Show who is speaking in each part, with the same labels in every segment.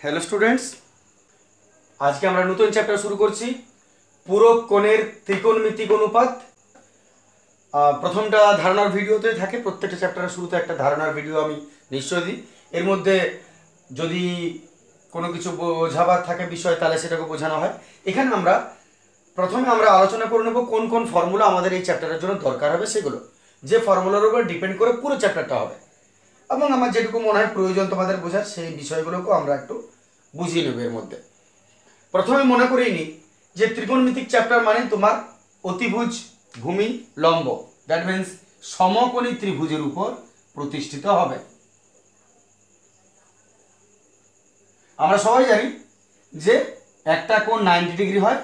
Speaker 1: Hello students, আজকে আমরা নতুন চ্যাপ্টার শুরু করছি পূরক কোণের ত্রিকোণমিতিক অনুপাত। প্রথমটা ধারণার ভিডিওতে থাকে, প্রত্যেকটা চ্যাপ্টারের শুরুতে একটা ধারণার ভিডিও আমি নিশ্চয় দিই। এর মধ্যে যদি কোনো কিছু বোঝাবার থাকে বিষয় তাহলে সেটাকে বোঝানো হয়। এখানে প্রথমে আমরা আলোচনা করে নেব কোন কোন ফর্মুলা আমাদের এই চ্যাপ্টারের জন্য দরকার হবে, সেগুলো যে ফর্মুলার উপর ডিপেন্ড করে পুরো চ্যাপ্টারটা হবে, এবং আমার যেটুকু মনে হয় প্রয়োজন তোমাদের বোঝার সেই বিষয়গুলোকেও আমরা একটু বুঝিয়ে নেব। এর মধ্যে প্রথমে মনে করেই নিই যে ত্রিকোণমিতিক চ্যাপ্টার মানে তোমার অতিভুজ, ভূমি, লম্ব, দ্যাট মিন্স সমকোণী ত্রিভুজের উপর প্রতিষ্ঠিত হবে। আমরা সবাই জানি যে একটা কোণ 90 ডিগ্রি হয়।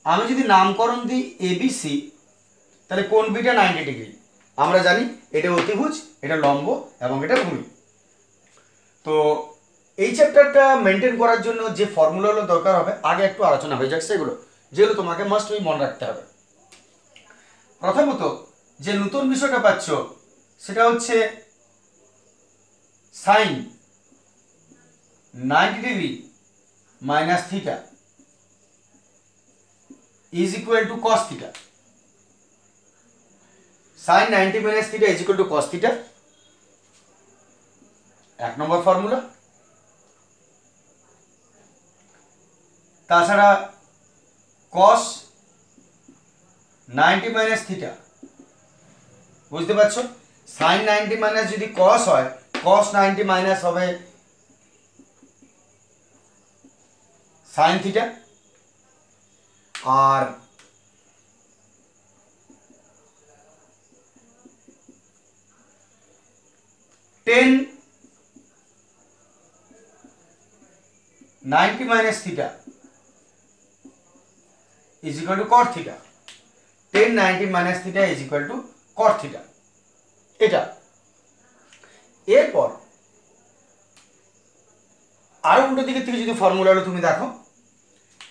Speaker 1: আমি যদি নামকরণ দিই এবিসি, তাহলে কোণ বিটা 90 ডিগ্রি। আমরা জানি এটা অতিভুজ, এটা লম্ব এবং এটা ভূমি। তো এই চ্যাপ্টারটা মেনটেন করার জন্য যে ফর্মুলাগুলো দরকার হবে আগে একটু আলোচনা হয়ে যাক, সেগুলো যেগুলো তোমাকে মাস্ট বি মনে রাখতে হবে। প্রথমত যে নতুন বিষয়টা পাচ্ছ সেটা হচ্ছে sine 90 degree minus theta is equal to cos theta. Sine 90 minus theta is equal to cos theta, এক নম্বর ফর্মুলা। তাছাড়া cos 90 মাইনাস থিটা, বুঝতে পারছো, সাইন 90 মাইনাস যদি cos হয়, cos 90 মাইনাস হবে সাইন থিটা। আর tan 90 minus theta is equal to cot theta. 10 90 minus theta is equal to cot theta. এটা এরপর আরো উল্টো দিকের থেকে যদি ফর্মুলা হলো তুমি দেখো,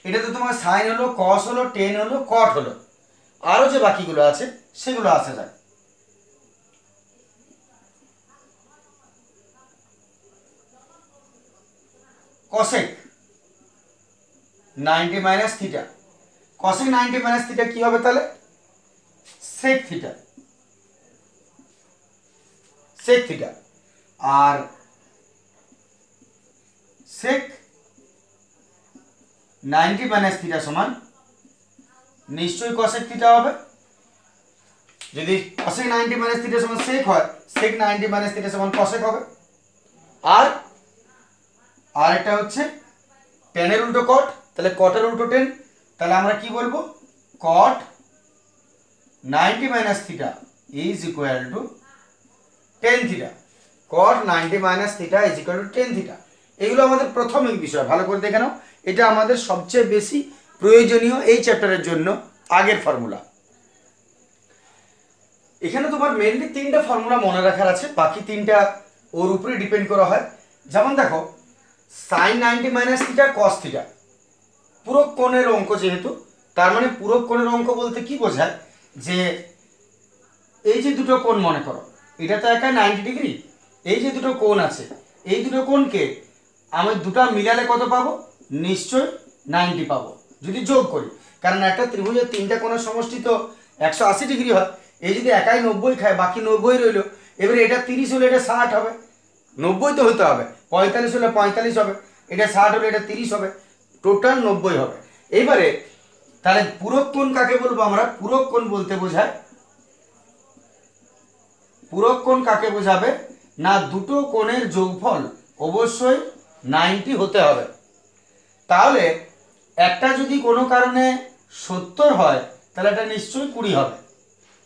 Speaker 1: এটা তো তোমার সাইন হলো, কস হলো, টেন হলো, কট হলো, আরো যে বাকিগুলো আছে সেগুলো আসা যায়। cosec 90 minus theta, cosec 90 minus theta কি হবে তাহলে sec থিটা, sec থিটা। আর sec 90 মাইনাস থিটা সমান নিশ্চয়ই cosec থিটা হবে। যদি cosec 90 মাইনাস থিটা সমান sec হয়, sec 90 মাইনাস থিটা সমান cosec হবে। আর এটা হচ্ছে tan এর উল্টো cot, তাহলে cot এর উল্টো tan, তাহলে আমরা কি বলবো cot 90 minus theta is equal two tan theta. cot 90 minus theta is equal two tan theta. এগুলো আমাদের প্রাথমিক বিষয়, ভালো করে দেখে নাও। এটা আমাদের সবচেয়ে বেশি প্রয়োজনীয় এই চ্যাপ্টারের জন্য আগের ফর্মুলা। এখানে তোমার মেইনলি তিনটা ফর্মুলা মনে রাখার আছে, বাকি তিনটা ওর উপরে ডিপেন্ড করা হয়। যেমন দেখো sine 90 minus theta cos theta, পূরক কোণের অঙ্ক যেহেতু, তার মানে পূরক কোণের অঙ্ক বলতে কি বোঝায় যে এই যে দুটো কোণ মনে করো, এটা তো একা 90 ডিগ্রি, এই যে দুটো কোণ আছে এই দুটো কোণকে আমি দুটো মিলালে কত পাবো, নিশ্চয় 90 পাবো যদি যোগ করি, কারণ একটা ত্রিভুজের তিনটা কোণের সমষ্টি তো 180 ডিগ্রি হয়। এই যদি একাই 90 খায়, বাকি 90 রইল, এবারে এটা 30 হলে এটা 60 হবে, 90 তো হতে হবে, 45 হলে 45 হবে, এটা 60 হলে এটা 30 হবে, টোটাল 90 হবে। এইবারে তাহলে পূরক কোণ কাকে বলবো আমরা, পূরক কোণ বলতে বোঝায়, পূরক কোণ কাকে বোঝাবে না, দুটো কোণের যোগফল অবশ্যই 90 হতে হবে। তাহলে একটা যদি কোনো কারণে 70 হয় তাহলে এটা নিশ্চয়ই 20 হবে।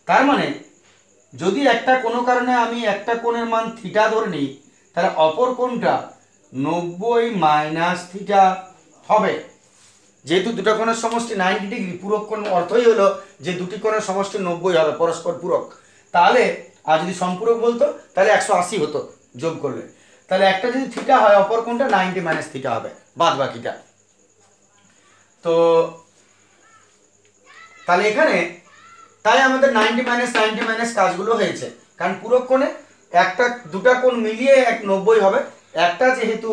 Speaker 1: তার মানে যদি একটা কোনো কারণে আমি একটা কোণের মান থিটা ধরে নিই, তাহলে অপর কোণটা 90 মাইনাস থিটা হবে। যেহেতু দুটো কোণের সমষ্টি 90 ডিগ্রি, পূরক কোণ অর্থই হলো যে দুটি কোণের সমষ্টি 90 হবে, পরস্পর পূরক। তাহলে আর যদি সম্পূরক বলতো তাহলে 180 হতো যোগ করলে। তাহলে একটা যদি থিটা হয়, অপর কোণটা 90 মাইনাস থিটা হবে, বাদ বাকিটা। তো তাহলে এখানে তাই আমাদের 90 মাইনাস কাজগুলো হয়েছে, কারণ পূরক কোণে একটা দুটা কোণ মিলিয়ে 90 হবে, একটা যেহেতু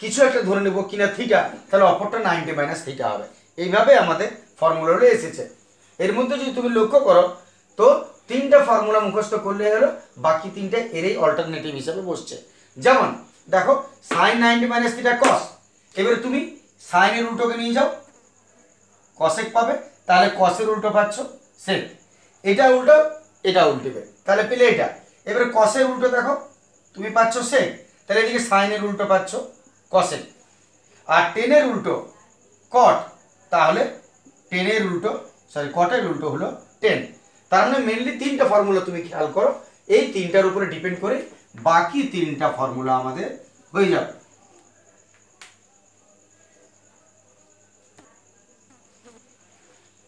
Speaker 1: কিছু একটা ধরে নেব কিনা থিটা, তাহলে অপরটা 90 মাইনাস থিটা হবে। এইভাবে আমাদের ফর্মুলাগুলো এসেছে। এর মধ্যে যদি তুমি লক্ষ্য করো তো তিনটা ফর্মুলা মুখস্থ করলে হলো, বাকি তিনটা এরই অল্টারনেটিভ হিসাবে বসছে। যেমন দেখো সাইন 90 মাইনাস থিটা কস, এবারে তুমি সাইনের উল্টোকে নিয়ে যাও, কসেক পাবে, তাহলে কসের উল্টো পাচ্ছ সেক, এটা উল্টো এটা উল্টেবে, তাহলে পেলে এটা। এবারে কসের উল্টো দেখো তুমি পাচ্ছ সেক, তাহলে এদিকে সাইনের উল্টো পাচ্ছ কসেক, আর টেনের উল্টো কট, তাহলে টেনের উল্টো কটের উল্টো হলো টেন। তার মানে মেনলি তিনটা ফর্মুলা তুমি খেয়াল করো, এই তিনটার উপরে ডিপেন্ড করে বাকি তিনটা ফর্মুলা আমাদের হয়ে যাবে।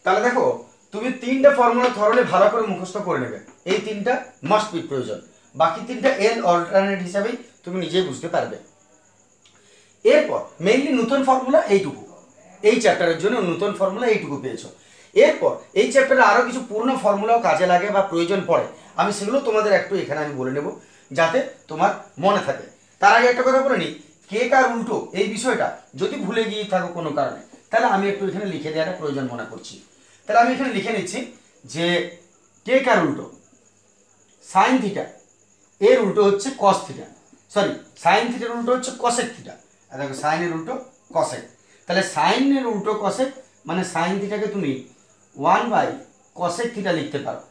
Speaker 1: তাহলে দেখো তুমি তিনটা ফর্মুলা ধরলে ভালো করে মুখস্থ করে নেবে, এই তিনটা মাস্ট বি প্রয়োজন, বাকি তিনটা এর অল্টারনেট হিসাবেই তুমি নিজেই বুঝতে পারবে। এরপর মেইনলি নতুন ফর্মুলা এইটুকু, এই চ্যাপ্টারের জন্য নতুন ফর্মুলা এইটুকু পেয়েছো। এরপর এই চ্যাপ্টারে আরও কিছু পুরনো ফর্মুলাও কাজে লাগে বা প্রয়োজন পড়ে, আমি সেগুলো তোমাদের একটু এখানে আমি বলে নেব যাতে তোমার মনে থাকে। তার আগে একটা কথা বলে নিই, কে কার উল্টো এই বিষয়টা যদি ভুলে গিয়ে থাকো কোনো কারণে, তাহলে আমি একটু এখানে লিখে দেওয়াটা প্রয়োজন মনে করছি। তাহলে আমি এখানে লিখে নিচ্ছি যে কে কার উল্টো সাইন থিটা, এর উল্টো হচ্ছে কস থিটা, সরি সাইন থিটার উল্টো হচ্ছে কসেক থিটা, আর দেখো সাইনের উল্টো কসেক, তাহলে সাইনের উল্টো কসেক মানে সাইন থিটাকে তুমি 1/কসেক থিটা লিখতে পারো।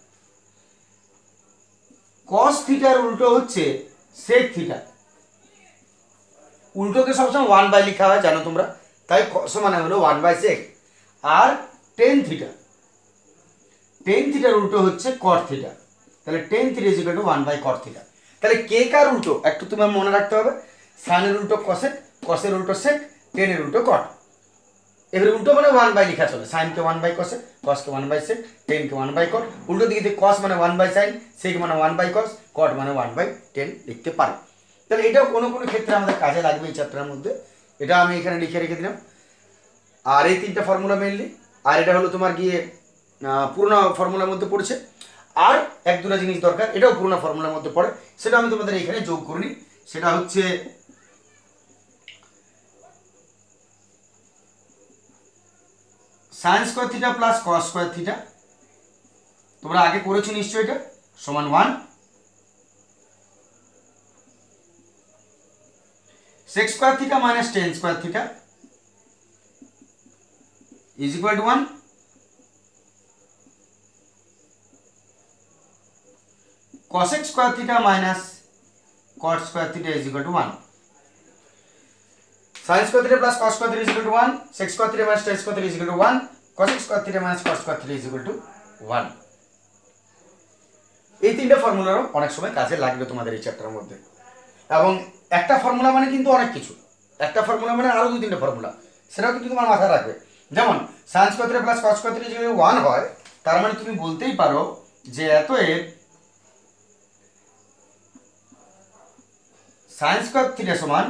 Speaker 1: কস থিটার উল্টো হচ্ছে সেক থিটা, উল্টোকে সবসময় 1/, লিখা হয় জানো তোমরা, তাই কস মানে হলো 1/sec। আর টেন থিটার উল্টো হচ্ছে কট থিটা, তাহলে tan theta is equal two 1/cot theta. তাহলে কে কার উল্টো একটু তোমার মনে রাখতে হবে, সাইনের উল্টো কসেক, কসের উল্টো সেক, টেনের উল্টো কট। এবারে উল্টো মানে 1/, লিখা চলে, সাইনকে 1/cos, কসকে 1/sec, টেনকে 1/cot, উল্টো দিকে কস মানে 1/sin, সেক মানে 1/cos, কট মানে 1/10 লিখতে পারো। তাহলে এটাও কোনো কোনো ক্ষেত্রে আমাদের কাজে লাগবে এই চ্যাপ্টারের মধ্যে, এটা আমি এখানে লিখে রেখে দিলাম। আর এই তিনটা ফর্মুলা মেনলি, আর এটা হলো তোমার গিয়ে পুরোনো ফর্মুলার মধ্যে পড়ছে। আর এক দুটা জিনিস দরকার, এটাও পুরোনো ফর্মুলার মধ্যে পড়ে, সেটা আমি তোমাদের এখানে যোগ করিনি, সেটা হচ্ছে sine square theta plus cos square theta, তোমরা আগে করেছো নিশ্চয়ই, এটা সমান 1, sec square theta minus tan square theta is equal to 1, cosec square theta minus cot square theta is equal to 1, sin square theta plus cos square theta is equal to 1, sec square theta minus tan square theta is equal to 1, cosec square theta minus cot square theta is equal to 1। এই তিনটা ফর্মুলারও অনেক সময় কাজে লাগবে তোমাদের এই চ্যাপ্টারের মধ্যে। এবং একটা ফর্মুলা মানে কিন্তু অনেক কিছু, একটা ফর্মুলা মানে আরো দুই তিনটা ফর্মুলা, সেটাও কিন্তু তোমার মাথায় রাখবে। যেমন sin square theta plus cos square theta যদি 1 হয়, তার মানে তুমি বলতেই পারো যে অতএব sin স্কোয়ার থিটা সমান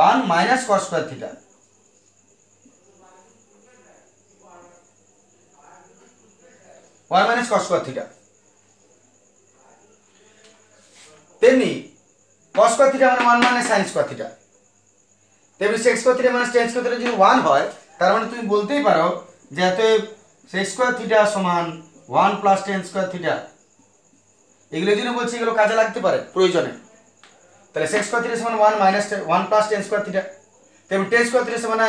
Speaker 1: 1 minus cos square theta, 1 minus cos square theta. তেমনি cos স্কোয়ার থিটা মানে 1 মাইনাস sin স্কোয়ার থিটা, তেমনি sec square theta minus tan square theta যদি 1 হয়, তার মানে তুমি বলতেই পারো যে অতএব sec স্কোয়ার থিটা সমান 1 প্লাস tan স্কোয়ার থিটা। এগুলো জন্য বলছি এগুলো কাজে লাগতে পারে প্রয়োজনে। তাহলে sec স্কোয়ার থিটা সমান 1 minus 1 plus tan square theta, তেমনি tan স্কোয়ার থিটা সমান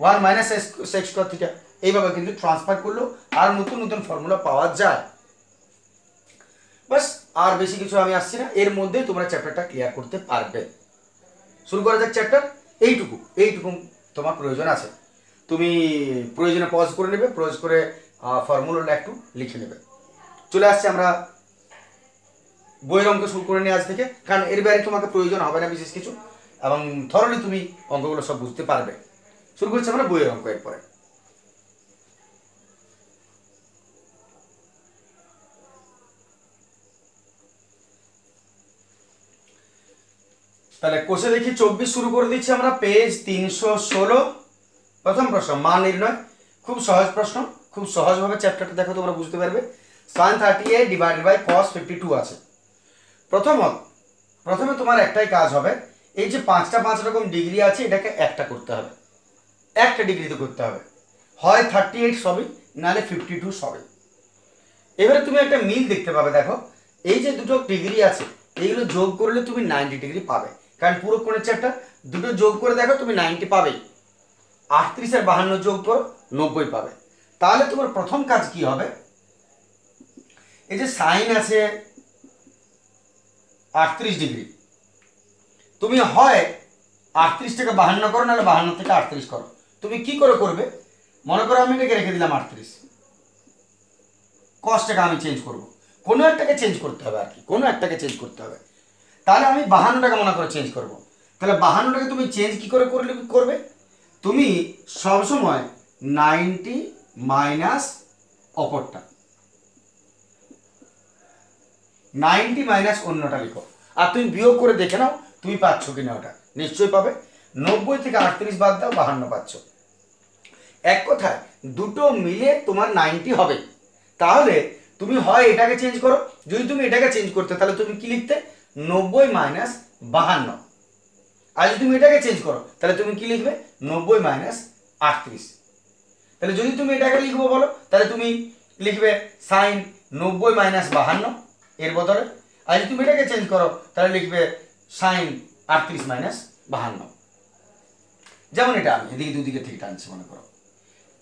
Speaker 1: 1 মাইনাস sec স্কোয়ার থিটা। এইভাবে কিন্তু ট্রান্সফার করলেও আর নতুন নতুন ফর্মুলা পাওয়া যায়। বাস, আর বেশি কিছু আমি আসছি না, এর মধ্যে তোমরা চ্যাপ্টারটা ক্লিয়ার করতে পারবে। শুরু করা যাক চ্যাপ্টার। এইটুকু তোমার প্রয়োজন আছে, তুমি প্রয়োজনে পজ করে নেবে, পজ করে ফর্মুলাটা একটু লিখে নেবে। চলে আসছে আমরা বইয়ের অঙ্ক শুরু করে নিই আজ থেকে, কারণ এর বাইরে তোমাকে প্রয়োজন হবে না বিশেষ কিছু, এবং থরলি তুমি অঙ্কগুলো সব বুঝতে পারবে। শুরু করছি আমরা বইয়ের অঙ্ক এরপরে। তাহলে কোষে দেখি 24 শুরু করে দিচ্ছি আমরা, পেজ 316। প্রথম প্রশ্ন মান নির্ণয়, খুব সহজ প্রশ্ন, খুব সহজভাবে চ্যাপ্টারটা দেখো তোমরা বুঝতে পারবে। sin 38 ডিভাইডেড বাই cos 52 আছে। প্রথমে তোমার একটাই কাজ হবে, এই যে 5টা 5 রকম ডিগ্রি আছে এটাকে একটা করতে হবে, একটা ডিগ্রিতে করতে হবে, হয় 38 সবই নাহলে 52 সবই। এবারে তুমি একটা মিল দেখতে পাবে, দেখো এই যে দুটো ডিগ্রি আছে এইগুলো যোগ করলে তুমি 90 ডিগ্রি পাবে, কারণ পুরো কোণের চারটা দুটো যোগ করে দেখো তুমি 90 পাবেই। 38 আর 52 যোগ করো 90 পাবে। তাহলে তোমার প্রথম কাজ কি হবে, এই যে সাইন আছে 38 ডিগ্রি, তুমি হয় 38 থেকে 52 করো নাহলে 52 থেকে 38 করো। তুমি কি করে করবে, মনে করো আমি এটাকে রেখে দিলাম 38, কসটাকে আমি চেঞ্জ করব, কোনো একটাকে চেঞ্জ করতে হবে আর কি, কোনো একটাকে চেঞ্জ করতে হবে। তাহলে আমি 52টাকে মনে করে চেঞ্জ করব। তাহলে 52টাকে তুমি চেঞ্জ কি করে করবে, তুমি সবসময় 90 মাইনাস অপরটা, 90 মাইনাস অন্যটা লিখো, আর তুমি বিয়োগ করে দেখে নাও তুমি পাচ্ছ কিনা, ওটা নিশ্চয়ই পাবে। 90 থেকে 38 বাদ দাও, 52 পাচ্ছ। এক কথায় দুটো মিলে তোমার 90 হবে। তাহলে তুমি হয় এটাকে চেঞ্জ করো, যদি তুমি এটাকে চেঞ্জ করতে তাহলে তুমি কি লিখতে, 90 মাইনাস 52। আর যদি তুমি এটাকে চেঞ্জ করো তাহলে তুমি কি লিখবে, 90 মাইনাস 38। তাহলে যদি তুমি এটাকে লিখবো বলো, তাহলে তুমি লিখবে সাইন 90 মাইনাস 52 এর বদলে। আর যদি তুমি এটাকে চেঞ্জ করো তাহলে লিখবে সাইন 38 মাইনাস 52। যেমন এটা আমি এদিকে দুদিকে থেকে টানছি, মনে করো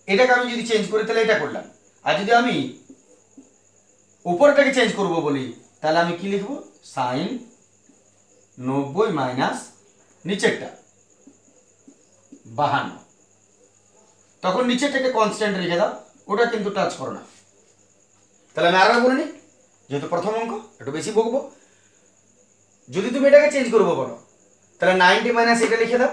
Speaker 1: এটাকে আমি যদি চেঞ্জ করি তাহলে এটা করলাম, আর যদি আমি উপরটাকে চেঞ্জ করব বলি তাহলে আমি কি লিখবো, সাইন 90 মাইনাস নিচেরটা 52। তখন নিচেরটাকে কনস্ট্যান্ট রেখে দাও, ওটা কিন্তু টাচ করো না। তাহলে আমি আরো বলে নিই, যেহেতু প্রথম অঙ্ক একটু বেশি বকবো। যদি তুমি এটাকে চেঞ্জ করবো বলো তাহলে 90 মাইনাস এটা লিখে দাও,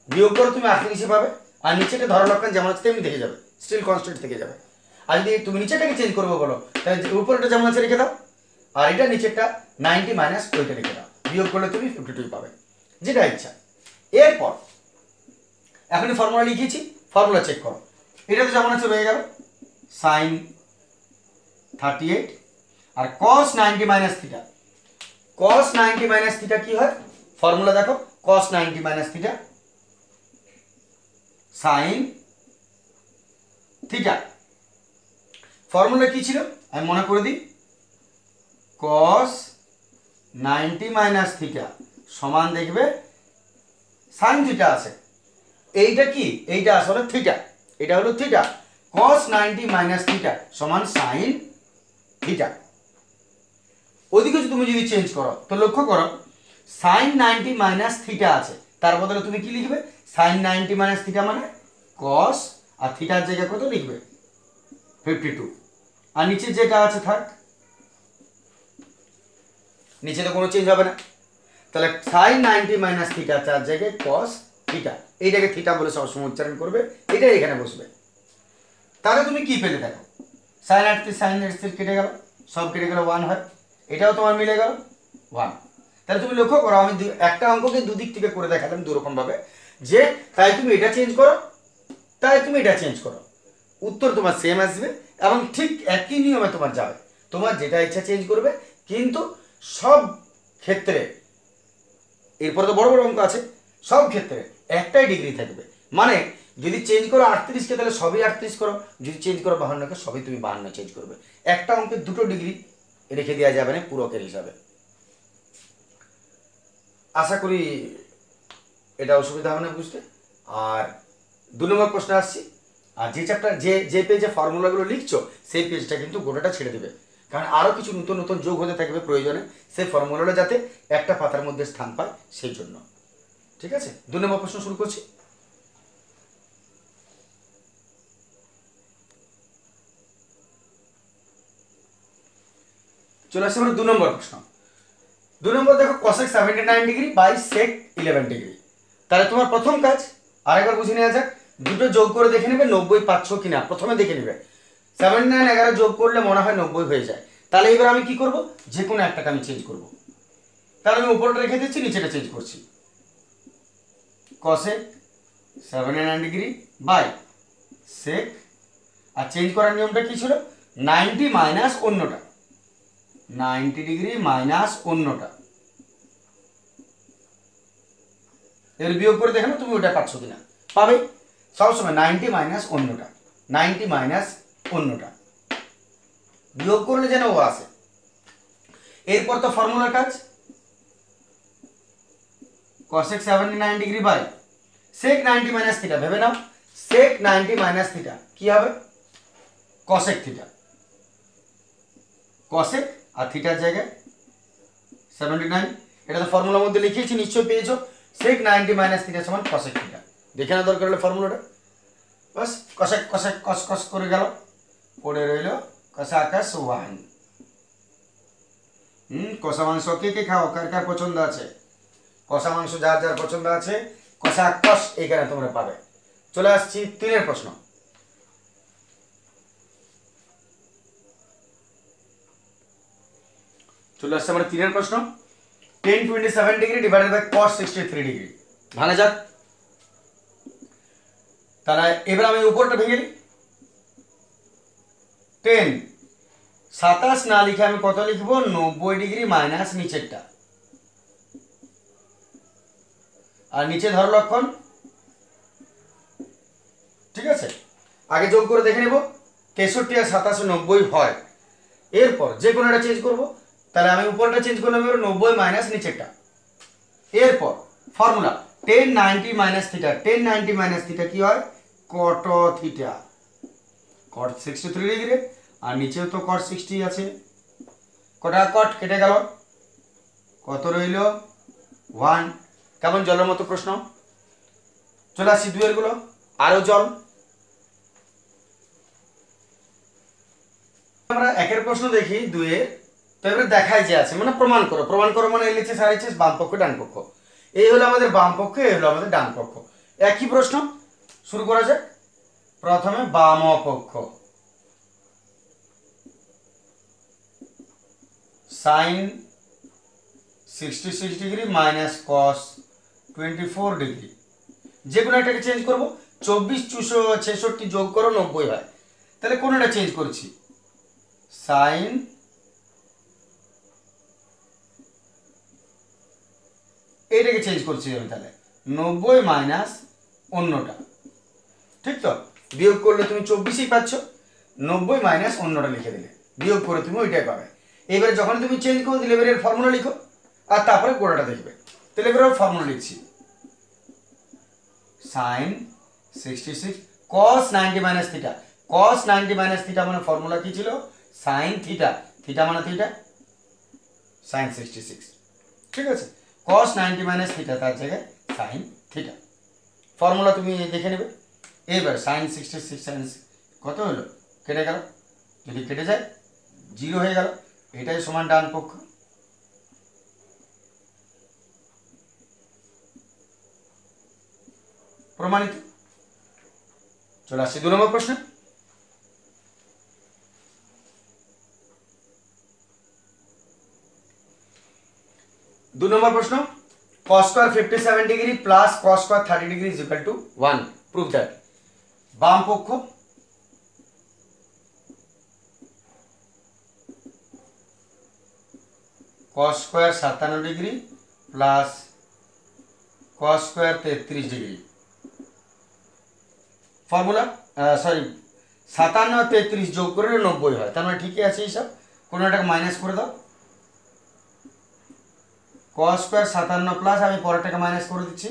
Speaker 1: বিয়োগ করো তুমি 38 পাবে, আর নিচেটা ধরা লক্ষণ যেমন আছে তেমনি থেকে যাবে, স্টিল কনস্ট্যান্ট থেকে যাবে। আর যদি তুমি নিচেটাকে চেঞ্জ করবো বলো তাহলে উপরটা যেমন আছে রেখে দাও, আর এটা নিচেরটা 90 মাইনাস ওইটা রেখে দাও, বিয়োগ করলে তুমি 52 পাবে, যেটা ইচ্ছা। এরপর এখনই ফর্মুলা লিখিয়েছি, ফর্মুলা চেক করো, এটা তো যেমন আছে রয়ে গেল সাইন 38 আর cos 90 minus theta. cos 90 minus theta কি হয়, ফর্মুলা দেখো, cos 90 minus theta sine theta. Formula কি ছিল আমি মনে করে দিই, cos 90 মাইনাস থিটা সমান দেখবে সাইন থিটা আছে, এইটা কি, এইটা আসলে থিটা, এটা হলো থিটা, cos 90 মাইনাস থিটা সমান সাইন থিটা। ওইদিকে তুমি যদি চেঞ্জ করো তো লক্ষ্য করো সাইন 90 মাইনাস থিটা আছে, তার বদলে তুমি কি লিখবে, সাইন 90 মাইনাস থিটা মানে cos, আর থিটার জায়গায় কত লিখবে 52, আর নিচে যেটা আছে থাক, নিচে তো কোনো চেঞ্জ হবে না। তাহলে সাইন 90 মাইনাস থিটা তার জায়গায় cos থিটা, এইটাকে থিটা বলে সবসময় উচ্চারণ করবে, এটাই এখানে বসবে। তাহলে তুমি কি পেলে দেখো, সাইন 38 সাইন 38 কেটে গেল, সব কেটে গেল 1 হয়, এটাও তোমার মিলে গেল 1। তাহলে তুমি লক্ষ্য করো আমি একটা অঙ্ককে দুদিক থেকে করে দেখালাম দুরকম ভাবে, যে তাই তুমি এটা চেঞ্জ করো তাই তুমি এটা চেঞ্জ করো, উত্তর তোমার সেম আসবে এবং ঠিক একই নিয়মে তোমার যাবে, তোমার যেটা ইচ্ছা চেঞ্জ করবে, কিন্তু সব ক্ষেত্রে, এরপরে তো বড় বড় অঙ্ক আছে, সব ক্ষেত্রে একটাই ডিগ্রি থাকবে। মানে যদি চেঞ্জ করো 38কে তাহলে সবই 38 করো, যদি চেঞ্জ করো 52কে সবই তুমি 52 চেঞ্জ করবে, একটা অঙ্কের দুটো ডিগ্রি রেখে দেওয়া যাবে না পুরকের হিসাবে। আশা করি এটা অসুবিধা হবে না বুঝতে। আর 2 নম্বর প্রশ্ন আসছি, আর যে চ্যাপ্টার যে পেজে ফর্মুলাগুলো লিখছো সেই পেজটা কিন্তু গোটাটা ছেড়ে দেবে, কারণ আরও কিছু নতুন নতুন যোগ হতে থাকবে প্রয়োজনে, সেই ফর্মুলাগুলো যাতে একটা পাতার মধ্যে স্থান পায় সেই জন্য। ঠিক আছে, 2 নম্বর প্রশ্ন শুরু করছি। চলে আসছে আমরা 2 নম্বর প্রশ্ন। 2 নম্বর দেখো cosec 79 degree by sec 11 degree. তাহলে তোমার প্রথম কাজ আরেকবার বুঝে নেওয়া যাক, দুটো যোগ করে দেখে নেবে 90 পাচ্ছ কিনা, প্রথমে দেখে নেবে 79 11 যোগ করলে মনে হয় 90 হয়ে যায়। তাহলে এবার আমি কি করব, যে কোনো একটাকে আমি চেঞ্জ করব। তাহলে আমি উপরটা রেখে দিচ্ছি, নিচেটা চেঞ্জ করছি, cosec 79 ডিগ্রি বাই sec, আর চেঞ্জ করার নিয়মটা কি ছিল, 90 মাইনাস অন্যটা, 90 ডিগ্রি মাইনাস অন্যটা, এর বিয়োগ করে দেখো তুমি ওটা পাচ্ছ কিনা, পাবে সবসময় 90 মাইনাস অন্যটা, 90 মাইনাস অন্যটা বিয়োগ করলে যেন ও আসে। এরপর তো ফর্মুলা কাজ, cosec 79 degree by sec 90 minus theta, ভেবে নাও sec 90 মাইনাস থিটা কি হবে cosec থিটা, cosec আর থিটার জায়গায় 79, এটা তো ফর্মুলার মধ্যে লিখিয়েছি নিশ্চয়ই পেয়েছো, sec 90 মাইনাস থিটা সমান cosec থিটা, দেখে না দরকার হলে ফর্মুলাটা, বাস cosec cosec cos cos করে গেল, পড়ে রইল cosacus 1। কষা মাংস কে কে খাও, কার কার পছন্দ আছে কষা মাংস, যার যার পছন্দ আছে cosacus এখানে তোমরা পাবে। চলে আসছি 3 প্রশ্ন, চলে আসছে আমরা 3 প্রশ্ন, tan 27 degree divided by cos 63 degree ভাঙা যাক। তাহলে এবার আমি উপরটা ভেঙে নিই, tan 27 না লিখে আমি কত লিখবো 90 ডিগ্রি মাইনাস নিচেরটা, আর নিচে ধর লক্ষণ, ঠিক আছে আগে যোগ করে দেখে নেব 63 আর 27 90 হয়, এরপর যে কোনো একটা চেঞ্জ করব, তাহলে আমি উপরটা চেঞ্জ করলাম এবার 90 মাইনাস নিচেরটা, এরপর formula tan 90 minus theta, tan 90 minus theta কি হয় cot থিটা, cot 63 ডিগ্রি আর নিচেও তো cot 60 আছে, কটা cot কেটে গেল, কত রইল 1। কেমন জলের মতো প্রশ্ন, চলে আসছি 2 এর গুলো, আরো জল। আমরা 1 এর প্রশ্ন দেখি 2 এর, তো এবারে দেখাই যে আছে মানে প্রমাণ করো, প্রমাণ করো মানে এলএচএস আরএচএস বাম পক্ষ ডান পক্ষ, এই হলো আমাদের বাম পক্ষ, এই হলো আমাদের ডান পক্ষ। একই প্রশ্ন শুরু করা যাক, প্রথমে বাম পক্ষ sin 66 degree minus cos 24 degree, যে কোনো একটাকে চেঞ্জ করবো, 24 66 যোগ করো 90 হয়, তাহলে কোনটা চেঞ্জ করছি sin এইটাকে চেঞ্জ করছি আমি, তাহলে 90 মাইনাস অন্যটা, ঠিক তো বিয়োগ করলে তুমি 24ই পাচ্ছ, 90 মাইনাস অন্যটা লিখে দিলে বিয়োগ করে তুমি ওইটাই পাবে। এবারে যখন তুমি চেঞ্জ করে দিলে এবারে ফর্মুলা লিখো আর তারপরে গোড়াটা দেখবে, তাহলে এবারে ফর্মুলা লিখছি sin 66 cos 90 minus theta, cos 90 minus theta মানে ফর্মুলা কি ছিল sin থিটা, থিটা মানে থিটা sin 66, ঠিক আছে cos 90 মাইনাস থিটা তার জায়গায় sin থিটা, ফর্মুলা তুমি দেখে নেবে। এবার sin 66 sin কত হলো, কেটে গেল, যদি কেটে যায় 0 হয়ে গেল, এটাই সমান ডান পক্ষ। প্রমাণিত। চলে আসছি 2 নম্বর প্রশ্ন, 2 নম্বর প্রশ্ন cos square 57 degree plus cos square 30 degree is equal to 1, prove that. বাম পক্ষ cos square 57 degree plus cos square 33 degree, formula sorry 57 আর 33 যোগ করলে 90 হয়, তার মানে ঠিকই আছে হিসাব, কোনো একটা মাইনাস করে দাও, cos square 57 প্লাস আমি পরেরটাকে মাইনাস করে দিচ্ছি,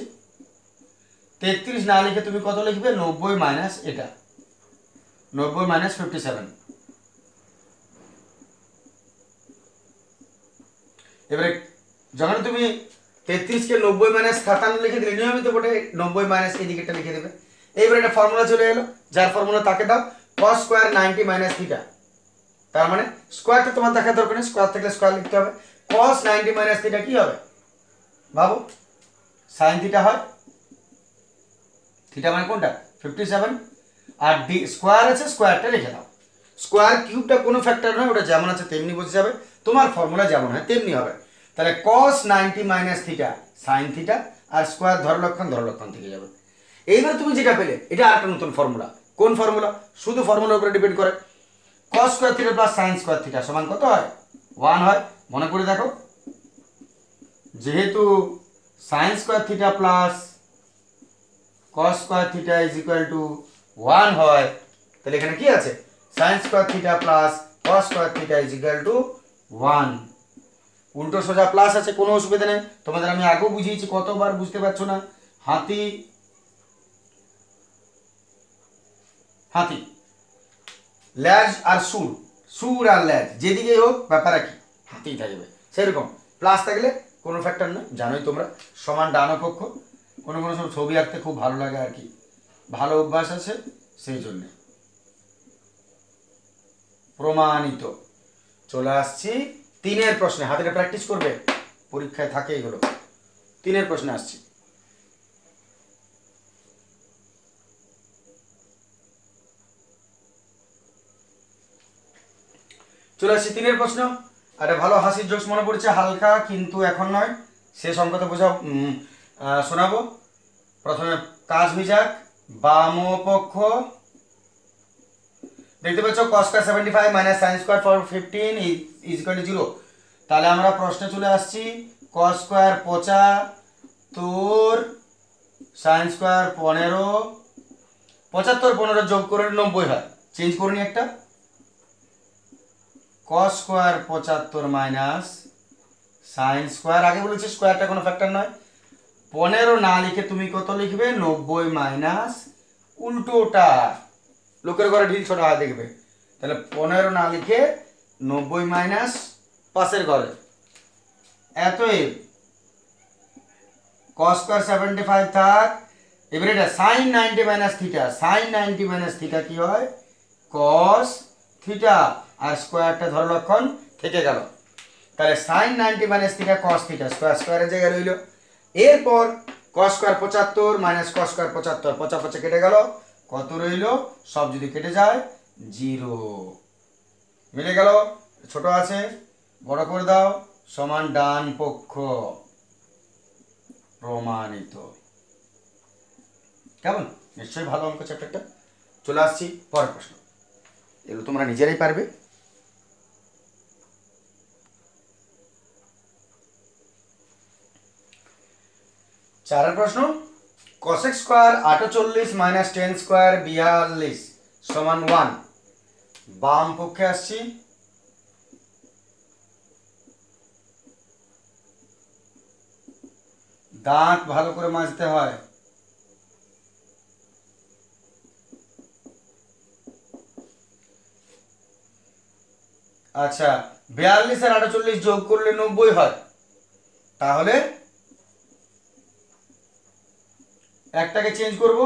Speaker 1: 33 না লিখে তুমি কত লিখবে 90 মাইনাস এটা, 90 মাইনাস 57, এবারে যখন তুমি 33 কে 90 মাইনাস 57 লিখে দিলে নিয়মিত বটে 90 মাইনাস এই দিকেটা লিখে দেবে। এইবার এটা ফর্মুলা চলে এলো, যার ফর্মুলা তাকে দাও cos স্কয়ার 90 মাইনাস থিটা, তার মানে স্কয়ারটা তোমার দেখার দরকার নেই, স্কয়ার থাকলে স্কয়ার লিখতে হবে, cos 90 মাইনাস থিটা কি হবে ভাবো sin থিটা হয়, থিটা মানে কোনটা 57, আর ডি স্কয়ার আছে স্কয়ারটা লিখে দাও, স্কয়ার কিউবটা কোনো ফ্যাক্টর নয়, ওটা যেমন আছে তেমনি বসে যাবে, তোমার ফর্মুলা যেমন হয় তেমনি হবে, তাহলে cos 90 মাইনাস থিটা sin থিটা আর স্কয়ার ধরলক্ষণ থেকে যাবে। এইবার তুমি যেটা পেলে এটা আরেকটা নতুন ফর্মুলা, কোন ফর্মুলা, শুধু ফর্মুলার উপরে ডিপেন্ড করে, cos square theta plus sin square theta সমান কত হয় 1 হয়, মনে করে দেখো, যেহেতু sin square theta plus cos square theta is equal to 1 হয়, তাহলে এখানে কি আছে sin square theta plus cos square theta is equal to 1। উল্টো সোজা প্লাস আছে, কোনো অসুবিধা নেই। তোমাদের আমি আগেও বুঝিয়েছি, কতবার বুঝতে পারছো না। হাতি হাতি ল্যাজ আর সুর, সুর আর ল্যাজ যেদিকেই হোক ব্যাপার কি হাতিই থাকবে। সেরকম প্লাস থাকলে কোনো ফ্যাক্টর নয়, জানোই তোমরা। সমান ডানপক্ষ, কোনো কোনো সব ছবি আঁকতে খুব ভালো লাগে আর কি, ভালো অভ্যাস আছে সেই জন্যে। প্রমাণিত। চলে আসছি 3-এর প্রশ্নে। হাতেটা প্র্যাকটিস করবে, পরীক্ষায় থাকে এগুলো। 3-এর প্রশ্নে আসছি। চলে আসছি 3-এর প্রশ্ন। একটা ভালো হাসির জোকস মনে পড়ছে, হালকা, কিন্তু এখন নয়, শেষ অঙ্কতে বোঝাও শোনাবো। প্রথমে কাজ হয়ে যাক। বামপক্ষ দেখতে পাচ্ছ cos square 75 minus sin square for 15 is equal two 0। তাহলে আমরা প্রশ্নে চলে আসছি। cos স্কয়ার 75, sin স্কয়ার 15, 75 15 যোগ করে 90 হয়। চেঞ্জ করুন একটা, cos square 75 minus sin square, আগে বলেছি স্কয়ারটা কোনো ফ্যাক্টর নয়। 15 না লিখে তুমি কত লিখবে, 90 মাইনাস উল্টোটা, লোকের ঘরে ঢিল ছোট হয় দেখবে। তাহলে 15 না লিখে 90 মাইনাস পাশের ঘরে এতএব cos স্কয়ার 75 থাক। এবারে এটা sin 90 minus theta, sin 90 minus theta কি হয়, cos থিটা, আর স্কয়ারটা ধরো লক্ষণ থেকে গেল। তাহলে sin 90 minus theta cos theta, square স্কয়ারের জায়গায় রইল। এরপর cos square 75 minus cos square 75, 55 কেটে গেল, কত রইল, সব যদি কেটে যায় 0 মিলে গেল। ছোট আছে বড় করে দাও, সমান ডান পক্ষ। প্রমাণিত। কেমন, নিশ্চয়ই ভালো অঙ্ক চ্যাপ্টারটা। চলে আসছি পরের প্রশ্ন, এগুলো তোমরা নিজেরাই পারবে। চারের প্রশ্ন, cosec square 48 minus tan square 42 সমান 1। বাম পক্ষে আসছি। দাঁত ভালো করে মাজতে হয়। আচ্ছা, 42 আর 48 যোগ করলে 90 হয়, তাহলে একটাকে চেঞ্জ করব।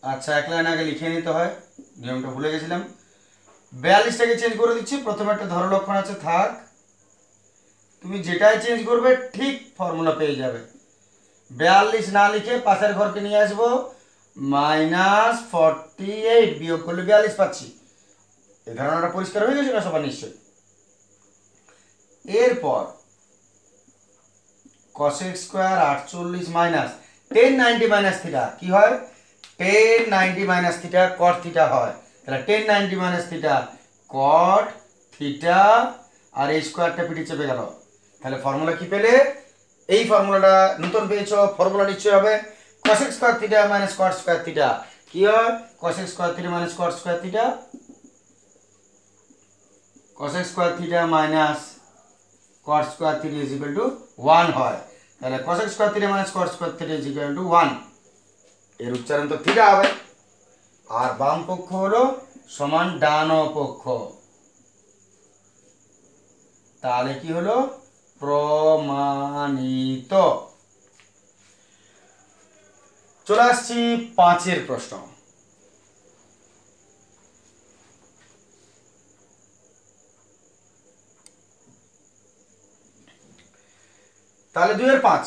Speaker 1: আচ্ছা, এক লাইন আগে লিখে নিতে হয়, নিয়মটা ভুলে গেছিলাম। 42টাকে চেঞ্জ করে দিচ্ছি। প্রথমে একটা ধরো লক্ষণ আছে, থাক, তুমি যেটাই চেঞ্জ করবে ঠিক ফর্মুলা পেয়ে যাবে। 42 না লিখে পাশের ঘরকে নিয়ে আসবো, মাইনাস 48 বিয়োগ করলে 42 পাচ্ছি। এই ধারণাটা পরিষ্কার হয়ে গেছে না সবার নিশ্চয়। এরপর cosec square 48 minus tan 90 minus theta কি হয়, tan 90 minus theta cot theta হয়। তাহলে tan 90 minus theta cot theta, আর এই স্কয়ারটা পিঠে চেপে গেল। তাহলে ফর্মুলা কি পেলে, এই ফর্মুলাটা নতুন পেয়েছো, ফর্মুলা নিশ্চয় হবে cosec square theta minus cot square theta কি হয়, cosec square theta minus cot square theta, cosec square theta minus cot square theta is equal to 1 হয়। তাহলে cosec square theta minus cot square theta is equal to 1, এর উচ্চারণ তো theta হবে। আর বাম পক্ষ হলো সমান ডান পক্ষ, তাহলে কি হলো, প্রমাণিত। চলে আসছি 5-এর প্রশ্ন। তাহলে 2-এর 5,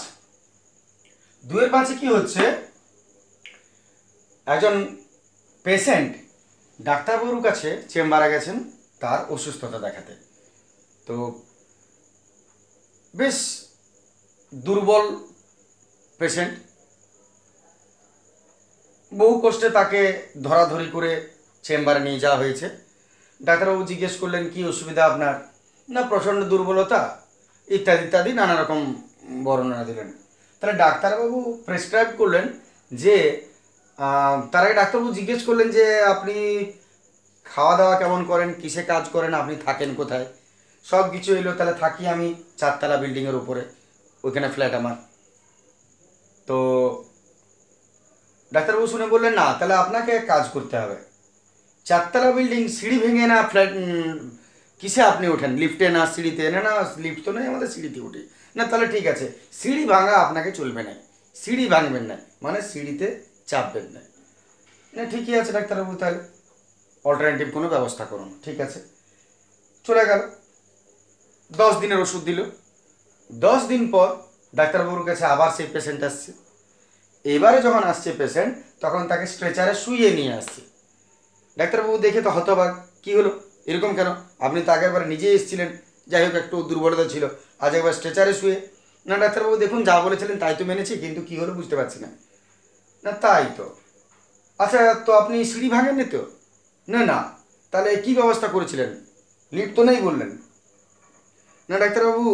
Speaker 1: 2-এর 5-এ কি হচ্ছে, একজন পেশেন্ট ডাক্তারবাবুর কাছে চেম্বারে গেছেন তার অসুস্থতা দেখাতে। তো বেশ দুর্বল পেশেন্ট, বহু কষ্টে তাকে ধরাধরি করে চেম্বারে নিয়ে যাওয়া হয়েছে। ডাক্তারবাবু জিজ্ঞেস করলেন কি অসুবিধা আপনার, না প্রচণ্ড দুর্বলতা ইত্যাদি ইত্যাদি নানা রকম বর্ণনা দিলেন। তাহলে ডাক্তারবাবু প্রেসক্রাইব করলেন যে তার আগে ডাক্তারবাবু জিজ্ঞেস করলেন যে আপনি খাওয়া দাওয়া কেমন করেন, কিসে কাজ করেন, আপনি থাকেন কোথায়, সব কিছু এলো। তাহলে থাকি আমি 4তলা বিল্ডিংয়ের উপরে, ওইখানে ফ্ল্যাট আমার। তো ডাক্তারবাবু শুনে বললেন না, তাহলে আপনাকে এক কাজ করতে হবে, 4তলা বিল্ডিং সিঁড়ি ভেঙে না ফ্ল্যাট কিসে আপনি ওঠেন, লিফটে না সিঁড়িতে? না লিফট তো নেই আমাদের, সিঁড়িতে উঠি। না তাহলে ঠিক আছে, সিঁড়ি ভাঙা আপনাকে চলবে না, সিঁড়ি ভাঙবেন না, মানে সিঁড়িতে চাপবেন না। না ঠিকই আছে ডাক্তারবাবু, তাহলে অল্টারনেটিভ কোনো ব্যবস্থা করুন। ঠিক আছে, চলে গেল। 10 দিনের ওষুধ দিল। 10 দিন পর ডাক্তারবাবুর কাছে আবার সেই পেশেন্ট আসছে। এবারে যখন আসছে পেশেন্ট, তখন তাকে স্ট্রেচারে শুইয়ে নিয়ে আসছে। ডাক্তারবাবু দেখে তো হতবাক, কী হলো এরকম কেন? আপনি তো আগেরবার নিজেই এসেছিলেন, যাই হোক একটু দুর্বলতা ছিল, আজ একবার স্ট্রেচারে শুয়ে। না ডাক্তারবাবু দেখুন, যা বলেছিলেন তাই তো মেনেছি, কিন্তু কী হলো বুঝতে পারছি না। না তাই তো, আচ্ছা তো আপনি সিঁড়ি ভাঙেননি তো? না তাহলে কী ব্যবস্থা করেছিলেন? লিফট তো নেই বললেন। না ডাক্তারবাবু,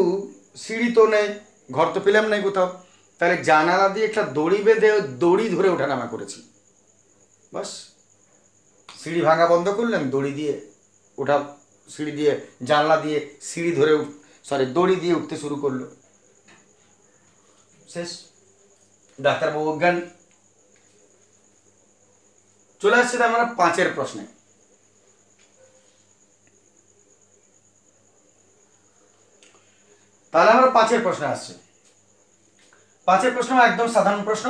Speaker 1: সিঁড়ি তো নেই, ঘর তো পেলাম নাই কোথাও, তাহলে জানালা দিয়ে একটা দড়ি বেঁধে দড়ি ধরে ওঠানামা করেছি, বাস। সিঁড়ি ভাঙা বন্ধ করলেন, দড়ি দিয়ে ওঠা, সিঁড়ি দিয়ে জানলা দিয়ে সিঁড়ি ধরে দড়ি দিয়ে উঠতে শুরু করলো, শেষ। ডাক্তারবাবু অজ্ঞান। চলে আসছে আমরা 5এর প্রশ্নে। তাহলে আমরা 5এর প্রশ্নে আসছি। 5এর প্রশ্ন একদম সাধারণ প্রশ্ন।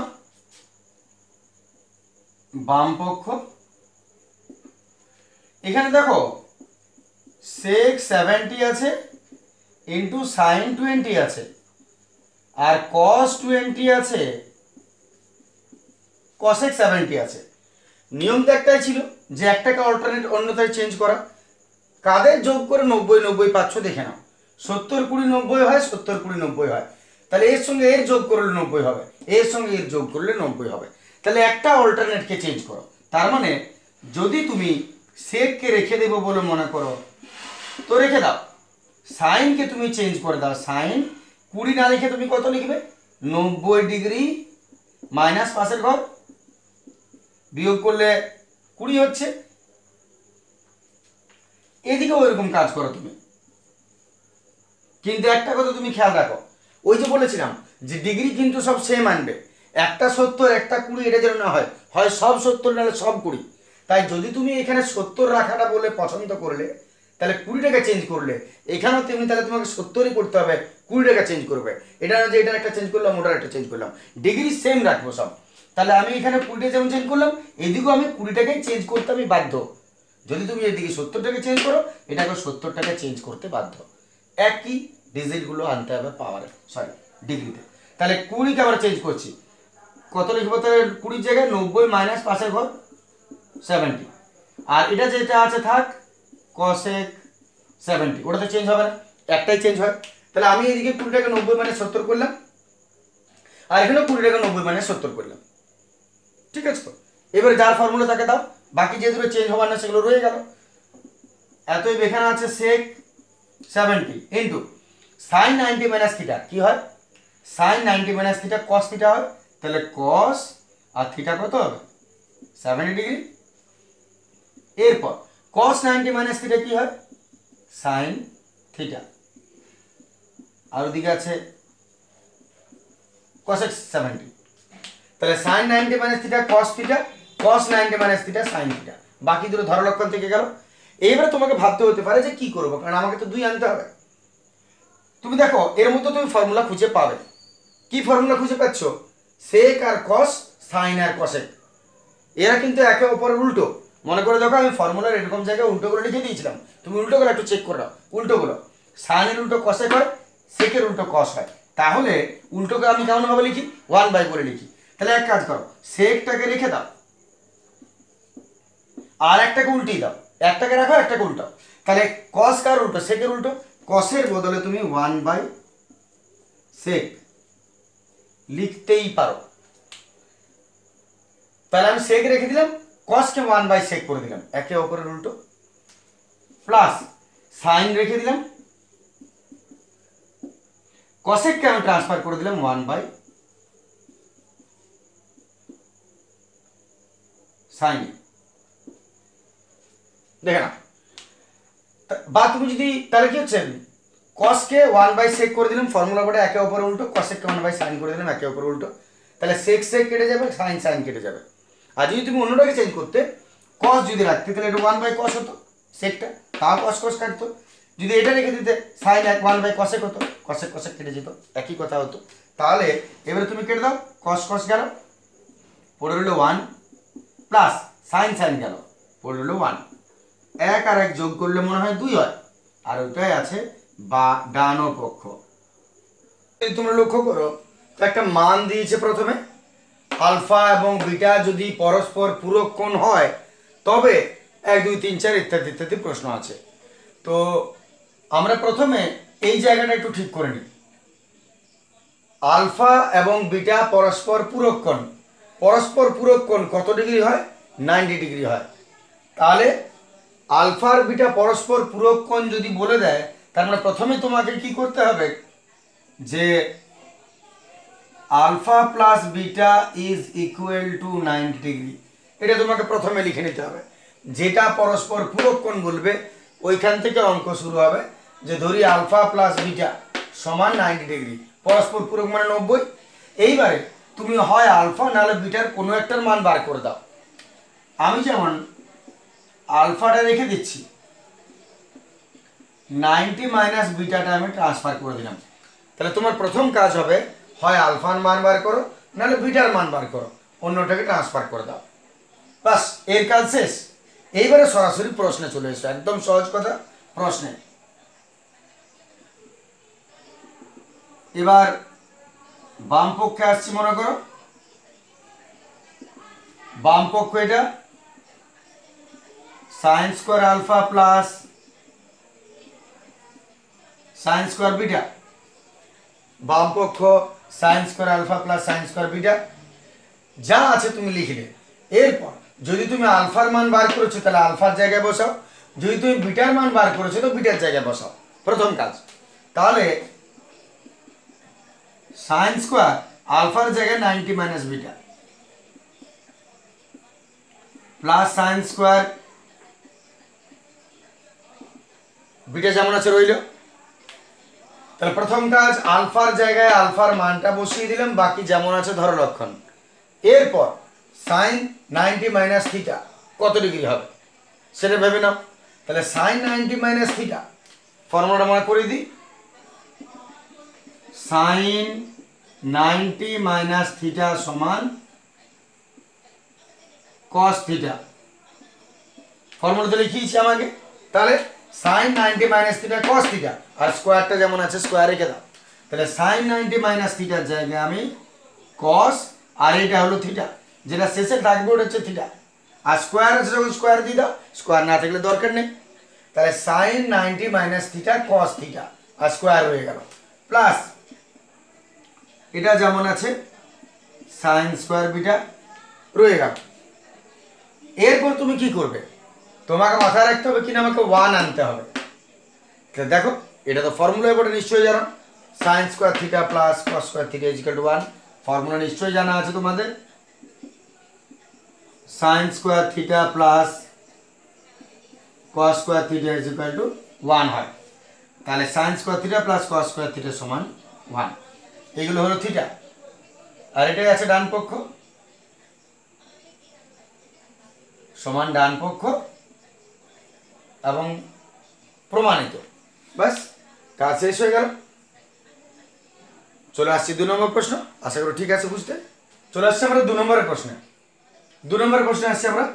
Speaker 1: বাম পক্ষ, এখানে দেখো সেক 70 আছে ইন্টু সাইন 20 আছে, আর কস 20 আছে, কসেক 70 আছে। নিয়ম তো একটাই ছিল যে একটাকে অল্টারনেট অন্যথায় চেঞ্জ করা। কাদের যোগ করে 90-90 পাচ্ছ দেখে নাও। 70-20-90 হয়, 70-20-90 হয়। তাহলে এর সঙ্গে এর যোগ করলে 90 হবে, এর সঙ্গে এর যোগ করলে 90 হবে। তাহলে একটা অল্টারনেটকে চেঞ্জ করো। তার মানে যদি তুমি সেককে রেখে দেবো বলে মনে করো, তো রেখে দাও। সাইনকে তুমি চেঞ্জ করে দাও, সাইন 20 না লিখে তুমি কত লিখবে? 90 ডিগ্রি মাইনাস পাশের ঘর, বিয়োগ করলে 20 হচ্ছে। এদিকেও এরকম কাজ করো তুমি। কিন্তু একটা কথা তুমি খেয়াল রাখো, ওই যে বলেছিলাম যে ডিগ্রি কিন্তু সব সেম আনবে, একটা 70 একটা 20, এটা যেন না হয়, হয় সব 70 নাহলে সব 20। তাই যদি তুমি এখানে 70 রাখাটা বলে পছন্দ করলে, তাহলে 20টাকে চেঞ্জ করলে, এখানেও তেমনি তাহলে তোমাকে 70ই করতে হবে, 20টাকে চেঞ্জ করবে। এটা না যে এটা একটা চেঞ্জ করলাম ওটার একটা চেঞ্জ করলাম, ডিগ্রি সেম রাখবো সব। তাহলে আমি এখানে 20টা যেমন চেঞ্জ করলাম, এদিকেও আমি 20টাকেই চেঞ্জ করতে আমি বাধ্য। যদি তুমি এদিকে 70টাকে চেঞ্জ করো, এটাকে 70টাকে চেঞ্জ করতে বাধ্য। একই ডিজিটগুলো আনতে হবে পাওয়ারে, ডিগ্রিতে। তাহলে 20কে আমরা চেঞ্জ করছি, কত লিখবো? তাহলে 20 জায়গায় 90 মাইনাস পাশের ঘর 70, আর এটা যেটা আছে থাক কসেক 70, ওটা তো চেঞ্জ হবে না, একটাই চেঞ্জ হয়। তাহলে আমি এদিকে 20টাকে 90 মাইনাস 70 করলাম, আর এখানে 20টাকে 90 মাইনাস 70 করলাম। ঠিক আছে তো? এবারে যার ফর্মুলা তাকে দাও, বাকি যে দুটো চেঞ্জ হবার না সেগুলো রয়ে গেল। এতই এখানে আছে sec 70 into sine 90 minus theta, কি হয়? Sine 90 minus theta cos theta হয়। তাহলে কস আর থিটা কত হবে? 70 ডিগ্রি। এরপর কস 90 মাইনাস থিটা কি হয়? Sign theta. আর ওদিকে আছে কসেক 70। তাহলে sine 90 minus theta cos theta, cos 90 minus theta sine theta, বাকি দুটো ধরলক্ষণ থেকে গেল। এইবারে তোমাকে ভাবতে হতে পারে যে কি করবো, কারণ আমাকে তো 2 আনতে হবে। তুমি দেখো এর মধ্যে তুমি ফর্মুলা খুঁজে পাবে। কি ফর্মুলা খুঁজে পাচ্ছ? সেক আর কস, সাইন আর কসেক, এরা কিন্তু একে অপরের উল্টো। মনে করে দেখো আমি ফর্মুলার এরকম জায়গায় উল্টো করে লিখে দিয়েছিলাম, তুমি উল্টো করে একটু চেক করে নাও। উল্টোগুলো সাইনের উল্টো কসেক হয়, সেকের উল্টো কস হয়। তাহলে উল্টোকে আমি কেমনভাবে লিখি? 1/, করে লিখি। তাহলে এক কাজ করো, সেকটাকে রেখে দাও আর একটাকে উল্টিয়ে দাও, একটাকে রাখো একটাকে উল্টাও। তাহলে কস কার উল্টো? সেকের উল্টো। কসের বদলে তুমি 1/sec লিখতেই পারো। তাহলে আমি সেক রেখে দিলাম, কসকে 1/sec করে দিলাম, একে অপরের উল্টো। প্লাস সাইন রেখে দিলাম, কসেককে আমি ট্রান্সফার করে দিলাম 1/sin। দেখে না, বা তুমি যদি তাহলে কি হচ্ছে কসকে 1/sec করে দিলাম, ফর্মুলা বোর্ডে একে অপরে উল্টো, কসেককে 1/sin করে দিলাম একে অপরে উল্টো, তাহলে sec sec কেটে যাবে, sin sin কেটে যাবে। আর যদি তুমি অন্যটাকে চেঞ্জ করতে, cos যদি রাখতে তাহলে এটা 1/cos হতো সেকটা, তাও cos cos কাটতো। যদি এটা রেখে দিতে sin 1/cosec হতো, cosec cosec কেটে যেত, একই কথা হতো। তাহলে এবারে তুমি কেটে দাও, cos cos গেল, পড়ে রইল 1, প্লাস sin sin গেল, পড়ে রইল 1। এক আর এক যোগ করলে মনে হয় 2 হয়, আর ওটাই আছে বা ডান পক্ষ। যদি তোমরা লক্ষ্য করো তো একটা মান দিয়েছে প্রথমে, আলফা এবং বিটা যদি পরস্পর পূরক কোণ হয় তবে 1 2 3 4 ইত্যাদি ইত্যাদি প্রশ্ন আছে। তো আমরা প্রথমে এই জায়গাটা একটু ঠিক করে নিই। আলফা এবং বিটা পরস্পর পূরক কোণ, পরস্পর পূরক কোণ কত ডিগ্রি হয়? 90 ডিগ্রি হয়। তাহলে আলফা আর বিটা পরস্পর পূরক কোণ যদি বলে দেয়, তার মানে প্রথমে তোমাকে কি করতে হবে যে alpha plus beta is equal to 90 degree, এটা তোমাকে প্রথমে লিখে নিতে হবে। যেটা পরস্পর পূরক কোণ বলবে ওইখান থেকে অঙ্ক শুরু হবে, যে ধরি আলফা প্লাস বিটা সমান 90 ডিগ্রি, পরস্পর পূরক মানে 90। এইবারে তুমি হয় আলফা নাহলে বিটার কোনো একটার মান বার করে দাও। আমি যেমন আলফাটা রেখে দিচ্ছি, 90 মাইনাস বিটাটা আমি ট্রান্সফার করে দিলাম। তাহলে তোমার প্রথম কাজ হবে হয় আলফার মান বার করো নাহলে বিটার মান বার করো, অন্যটাকে ট্রান্সফার করে দাও, বাস এর কাজ শেষ। এইবারে সরাসরি প্রশ্নে চলে এসো, একদম সহজ কথা প্রশ্নে। এবার বাম পক্ষে আসছি, মনে করো বাম পক্ষ এটা sin square alpha plus sin square beta, বাম পক্ষ sin square alpha plus sin square beta যা আছে তুমি লিখলে। এরপর যদি তুমি আলফার মান বার করেছো তাহলে আলফার জায়গায় বসাও, যদি তুমি বিটার মান বার করেছো তো বিটার জায়গায় বসাও, প্রথম কাজ। তাহলে sin স্কয়ার আলফার জায়গায় 90 minus beta plus sin square beta যেমন আছে রইল। তাহলে প্রথম কাজ আলফার জায়গায় আলফার মানটা বসিয়ে দিলাম, বাকি যেমন আছে ধরো লক্ষণ। এরপর sin 90 মাইনাস থিটা কত ডিগ্রি হবে সেটা ভেবে নাও। তাহলে sin 90 মাইনাস থিটা ফর্মুলাটা মনে করে দিই, sin 90 মাইনাস থিটা সমান cos থিটা, ফর্মুলাতে লিখিয়েছি আমাকে। তাহলে sin 90 minus theta cos theta, আর স্কোয়ারটা যেমন আছে স্কোয়ার রেখে দাও। তাহলে sin 90 মাইনাস থিটার জায়গায় আমি cos, আর এটা হলো থিটা, যেটা শেষে থাকবে ওটা হচ্ছে থিটা, আর স্কোয়ার আছে যখন স্কোয়ার দিয়ে দাও, স্কোয়ার না থাকলে দরকার নেই। তাহলে sin 90 minus theta cos theta আর স্কোয়ার হয়ে গেল, প্লাস এটা যেমন আছে sin স্কোয়ার বিটা রয়ে গেল। এরপর তুমি কি করবে, তোমাকে মাথায় রাখতে হবে কিনা আমাকে 1 আনতে হবে। তাহলে দেখো এটা তো ফর্মুলা এবারে নিশ্চয়ই জানো, sin square theta plus cos square theta is equal to 1, formula নিশ্চয়ই জানা আছে তোমাদের। sin square theta plus cos square theta is equal to 1 হয়। তাহলে sin square theta plus cos square theta সমান 1, এগুলো হলো থিটা। আর এটাই আছে ডান পক্ষ সমান ডান পক্ষ এবং প্রমাণিত, বাস কাজ শেষ হয়ে গেল। চলে আসছি 2 নম্বর প্রশ্ন, আশা করি ঠিক আছে বুঝতে। চলে আসছি আমরা 2 নম্বরের প্রশ্নে। 2 নম্বরের প্রশ্নে আসছি আমরা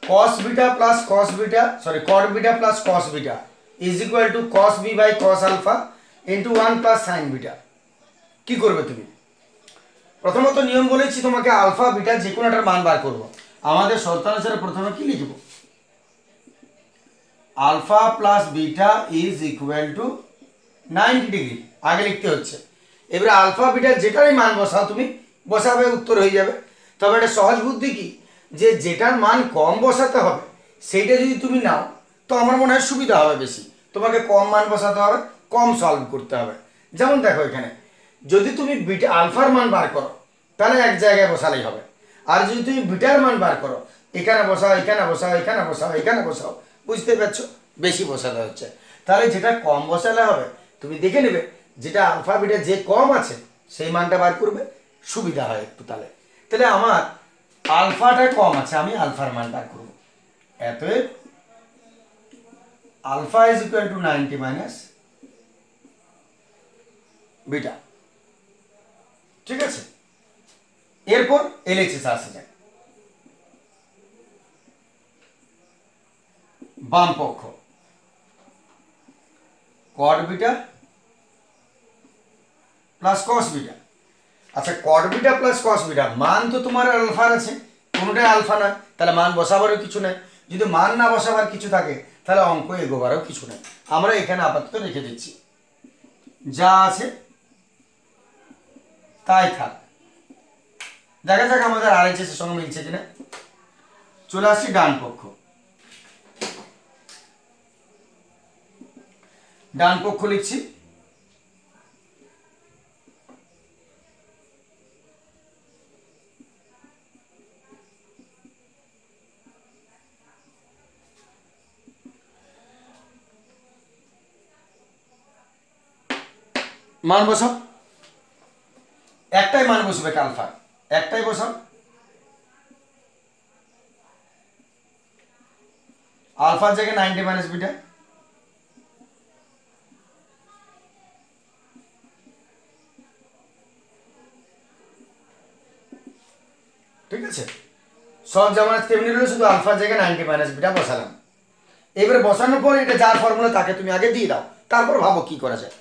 Speaker 1: cos beta plus cos beta cot beta plus cos beta is equal to cos b by cos alpha into 1 plus sin beta. কি করবে তুমি? প্রথমত নিয়ম বলেছি তোমাকে আলফা বিটা যে কোনো একটা মান বার করবো। আমাদের শর্তানুসারে প্রথমে কি লিখব, alpha plus beta is equal to 90 degree আগে লিখতে হচ্ছে। এবারে আলফা বিটার যেটারই মান বসাও তুমি, বসাবে উত্তর হয়ে যাবে। তবে এটা সহজ বুদ্ধি কি, যে যেটার মান কম বসাতে হবে সেইটা যদি তুমি নাও তো আমার মনে হয় সুবিধা হবে বেশি। তোমাকে কম মান বসাতে হবে, কম সলভ করতে হবে। যেমন দেখো এখানে যদি তুমি বিটা আলফার মান বার করো তাহলে এক জায়গায় বসালেই হবে, আর যদি তুমি বিটার মান বার করো এখানে বসাও এখানে বসাও এখানে বসাও এখানে বসাও, বুঝতে পারছো, বেশি বসাতে হচ্ছে। তাহলে যেটা কম বসালে হবে তুমি দেখে নেবে যেটা আলফা বিটা যে কম আছে সেই মানটা বার করবে, সুবিধা হয় একটু। তাহলে তাহলে আমার আলফাটা কম আছে, আমি আলফার মান বার করব। অতএব alpha is equal to 90 minus beta, ঠিক আছে। এরপর এলএইচএস আসা যায়, বাম পক্ষ cot beta plus cos beta. আচ্ছা cot beta plus cos beta মান তো তোমার আলফার আছে, কোনোটাই আলফা নয়, তাহলে মান বসাবারও কিছু নেই। যদি মান না বসাবার কিছু থাকে তাহলে অঙ্ক এগোবারও কিছু নেই, আমরা এখানে আপাতত রেখে দিচ্ছি, যা আছে তাই থাক। দেখা যাক আমাদের আরএইচএস এর সঙ্গে মিলছে কিনা। চলে আসছি ডান পক্ষ, ডান পক্ষ লিখছি মান বসাও, একটাই মান বসবে আলফা, একটাই বসাও। আলফার জায়গায় 90 মাইনাস বিটা, ঠিক আছে। সব যেমন তেমনি রইল, শুধু আলফার জায়গায় 90 মাইনাস বিটা বসালাম। এবারে বসানোর পর এটা যার ফর্মুলা তাকে তুমি আগে দিয়ে দাও, তারপর ভাবো কি করা যায়।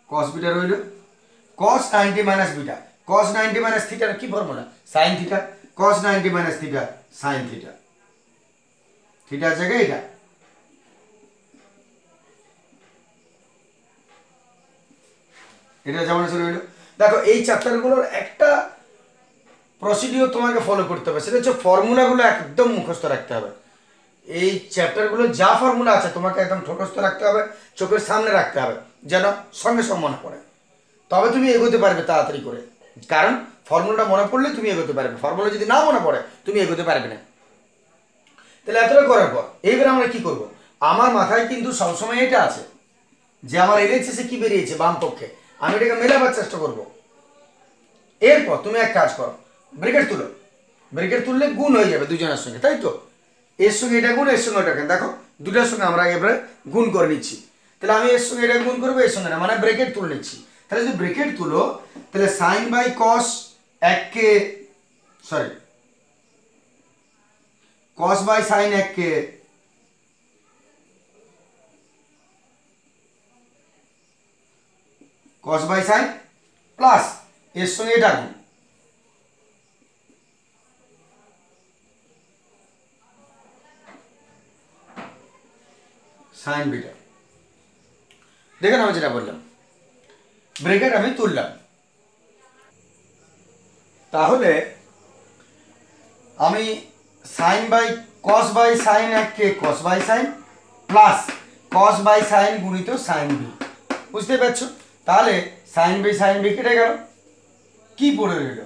Speaker 1: cos বিটা রইল cos 90 minus beta, cos 90 minus থিটার কি formula, sin theta, cos 90 minus theta sin theta, থিটার জায়গায় এটা। এটা যেমন আছে রইল। দেখো এই চ্যাপ্টারগুলোর একটা প্রসিডিওর তোমাকে ফলো করতে হবে, সেটা হচ্ছে ফর্মুলাগুলো একদম মুখস্থ রাখতে হবে। এই চ্যাপ্টারগুলো যা ফর্মুলা আছে তোমাকে একদম ঠোঁটস্থ রাখতে হবে, চোখের সামনে রাখতে হবে, যেন সঙ্গে সঙ্গে মনে পড়ে, তবে তুমি এগোতে পারবে তাড়াতাড়ি করে। কারণ ফর্মুলাটা মনে পড়লে তুমি এগোতে পারবে, ফর্মুলা যদি না মনে পড়ে তুমি এগোতে পারবে না। তাহলে এতটা করার পর এইবার আমরা কি করব, আমার মাথায় কিন্তু সবসময় এটা আছে যে আমার এলএইচএসে কি বেরিয়েছে বাম পক্ষে, আমি এটাকে মেলাবার চেষ্টা করব। এরপর তুমি এক কাজ করো, ব্রেকেট তুলো, ব্রেকেট তুললে গুণ হয়ে যাবে দুজনের সঙ্গে, তাই তো, এর সঙ্গে এটা গুণ, এর সঙ্গে ওটা গুণ। দেখো দুটার সঙ্গে আমরা এবারে গুণ করে নিচ্ছি, তাহলে আমি এর সঙ্গে এটা গুণ করবো, এর সঙ্গে না, মানে ব্রেকেট তুলে নিচ্ছি। তাহলে যদি ব্রেকেট তুলো তাহলে সাইন বাই কস এককে, সরি কস বাই সাইন এককে কস বাই সাইন প্লাস এর সঙ্গে এটা গুণ, সাইন বিটা। দেখেন আমি যেটা বললাম, ব্রেকেট আমি তুললাম, তাহলে আমি sine by cos by sine এককে cos by sine plus cos by sine গুণিত সাইন বি, বুঝতে পারছো। তাহলে সাইন বাই সাইন বি কেটে গেল, কি পড়ে রইল,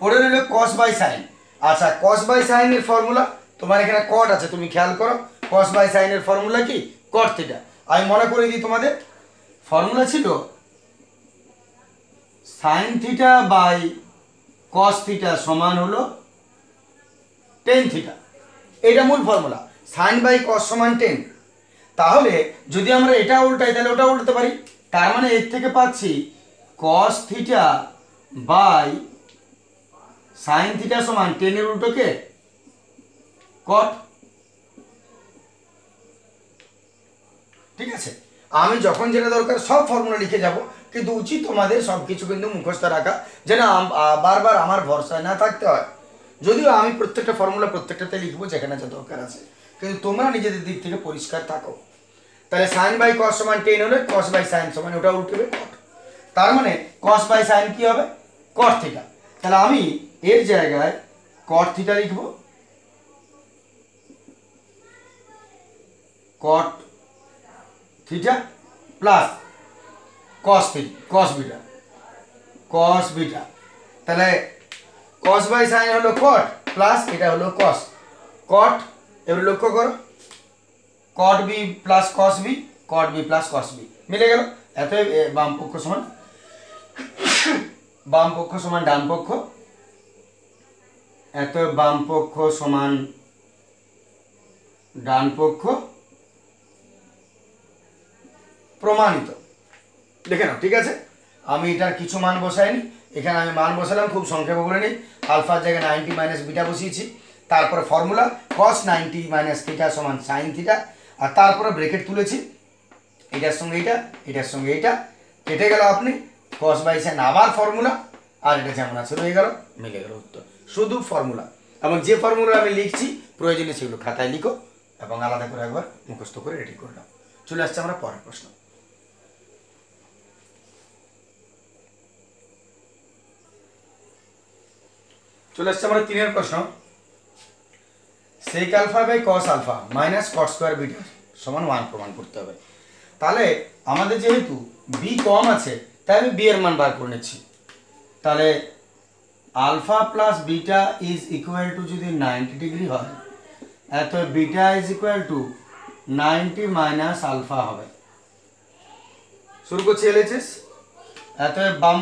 Speaker 1: পড়ে রইল কস বাই সাইন। আচ্ছা কস বাই সাইনের ফর্মুলা তোমার এখানে কট আছে, তুমি খেয়াল করো, কস বাই সাইনের ফর্মুলা কি, কট থিটা। আমি মনে করে দিই তোমাদের, ফর্মুলা ছিল sine theta by cos theta সমান হলো টেন থিটা, এটা মূল ফর্মুলা, সাইন বাই কস সমান 10। তাহলে যদি আমরা এটা উল্টাই তাহলে ওটা উল্টাতে পারি, তার মানে এর থেকে পাচ্ছি cos theta by sine theta সমান 10 এর উল্টোকে কট, ঠিক আছে। আমি যখন যেটা দরকার সব ফর্মুলা লিখে যাব, কিন্তু উচিত তোমাদের সব কিছু কিন্তু মুখস্থ রাখা, যেন বারবার আমার ভরসায় না থাকতে হয়। যদিও আমি প্রত্যেকটা ফর্মুলা প্রত্যেকটাতে লিখবো যেখানে যা দরকার আছে, কিন্তু তোমরা নিজেদের দিক থেকে পরিষ্কার থাকো। তাহলে সাইন বাই কস সমান 10 হলে কস বাই সাইন সমান ওটা উল্টেবে কট, তার মানে কস বাই সাইন কি হবে, কট থিটা। তাহলে আমি এর জায়গায় কট থিটা লিখবো, কট থিটা প্লাস কস বিটা, কস বিটা। তাহলে কস বাই সাইন হলো কট প্লাস এটা হলো কস, কট। এবার লক্ষ্য করো, cot B plus cos B, cot B plus cos B মিলে গেল। এত বাম পক্ষ সমান ডান পক্ষ, এত বাম পক্ষ সমান ডান পক্ষ, প্রমাণিত। দেখে নাও, ঠিক আছে। আমি এটার কিছু মান বসাইনি, এখানে আমি মান বসালাম, খুব সংক্ষেপে বলে নিই। আলফার জায়গায় 90 মাইনাস বিটা বসিয়েছি, তারপরে ফর্মুলা cos 90 মাইনাস থিটা সমান সাইন থিটা, আর তারপরে ব্রেকেট তুলেছি, এটার সঙ্গে এইটা, এটার সঙ্গে এইটা কেটে গেল, আপনি cos বাই সাইন আবার ফর্মুলা, আর এটা যেমন আছে রয়ে গেল, মিলে গেল উত্তর। শুধু ফর্মুলা, এবং যে ফর্মুলা আমি লিখছি প্রয়োজনে সেগুলো খাতায় লিখো এবং আলাদা করে একবার মুখস্থ করে রেডি করে নাও। চলে আসছে আমরা পরের প্রশ্ন। চলে আসছে আমরা 3 প্রশ্ন। sec alpha by cos alpha minus cot square beta সমান 1 প্রমাণ করতে হবে। তাহলে আমাদের যেহেতু b কম আছে তাই আমি b এর মান বার করে নিচ্ছি। তাহলে alpha plus beta is equal to যদি 90 ডিগ্রি হয়, এত beta is equal to 90 minus alpha হবে। শুরু করছি এলএইচএস। এত বাম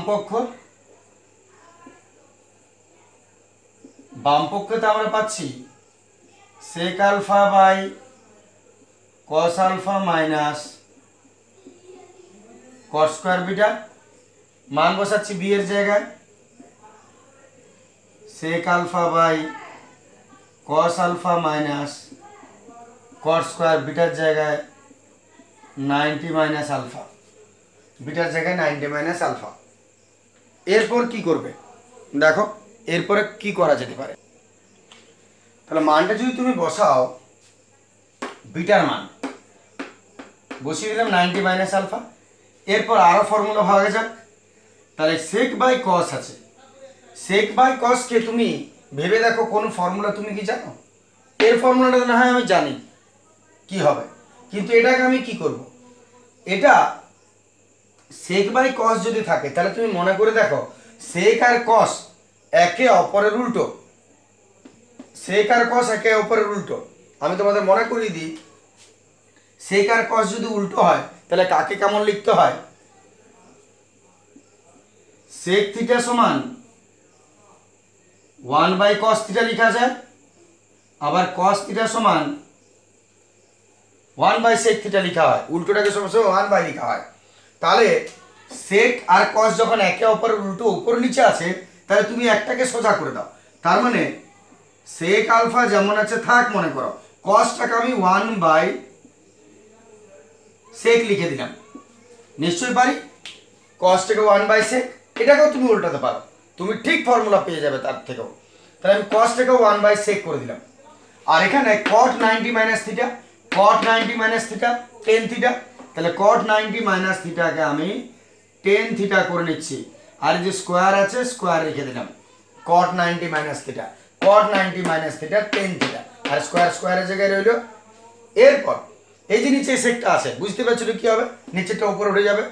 Speaker 1: পক্ষতে আমরা পাচ্ছি sec alpha by cos alpha minus cot square beta, মান বসাচ্ছি b এর জায়গায়, sec alpha by cos alpha minus cot square বিটার জায়গায় 90 মাইনাস আলফা, বিটার জায়গায় 90 মাইনাস আলফা। এরপর কি করবে দেখো, এরপরে কি করা যেতে পারে। তাহলে মানটা যদি তুমি বসাও, বিটার মান বসিয়ে দিলাম 90 মাইনাস আলফা। এরপর আরো ফর্মুলা ভাগে যাক। তাহলে sec বাই cos আছে, sec বাই cos কে তুমি ভেবে দেখো কোন ফর্মুলা তুমি কি জানো? এর ফর্মুলাটা না হয় আমি জানি কি হবে, কিন্তু এটাকে আমি কি করব, এটা sec বাই cos যদি থাকে তাহলে তুমি মনে করে দেখো sec আর cos একে অপরের উল্টো, sec আর cos একে অপরের উল্টো। আমি তোমাদের মনে করিয়ে দিই, sec আর cos যদি উল্টো হয় তাহলে কাকে কেমন লিখতে হয়? sec থিটা সমান 1 বাই cos থিটা লেখা যায়, আবার cos থিটা সমান 1 বাই sec থিটা লেখা হয়, উল্টোটাকে সবসময় 1 বাই লেখা হয়। তাহলে sec আর cos যখন একে অপরের উল্টো উপর নিচে আছে তাহলে তুমি একটাকে সোজা করে দাও। তার মানে sec আলফা যেমন আছে থাক, মনে করো cosটাকে আমি 1 বাই sec লিখে দিলাম, নিশ্চয়ই পারি। cosটাকে 1 বাই sec, এটাকেও তুমি উল্টাতে পারো, তুমি ঠিক ফর্মুলা পেয়ে যাবে তার থেকেও। তাহলে আমি cosটাকে 1 বাই sec করে দিলাম, আর এখানে cot 90 minus theta, cot 90 minus theta tan theta, তাহলে cot 90 মাইনাস থিটাকে আমি tan থিটা করে নিচ্ছি, আর যে স্কয়ার আছে স্কয়ার রেখে দিলাম, cot 90 minus theta, cot 90 minus theta tan theta, আর স্কয়ার স্কয়ারের জায়গায় রইল। এরপর এই যে নিচে সেকটা আছে, বুঝতে পারছো কি হবে, নিচেটা উপরে উঠে যাবে।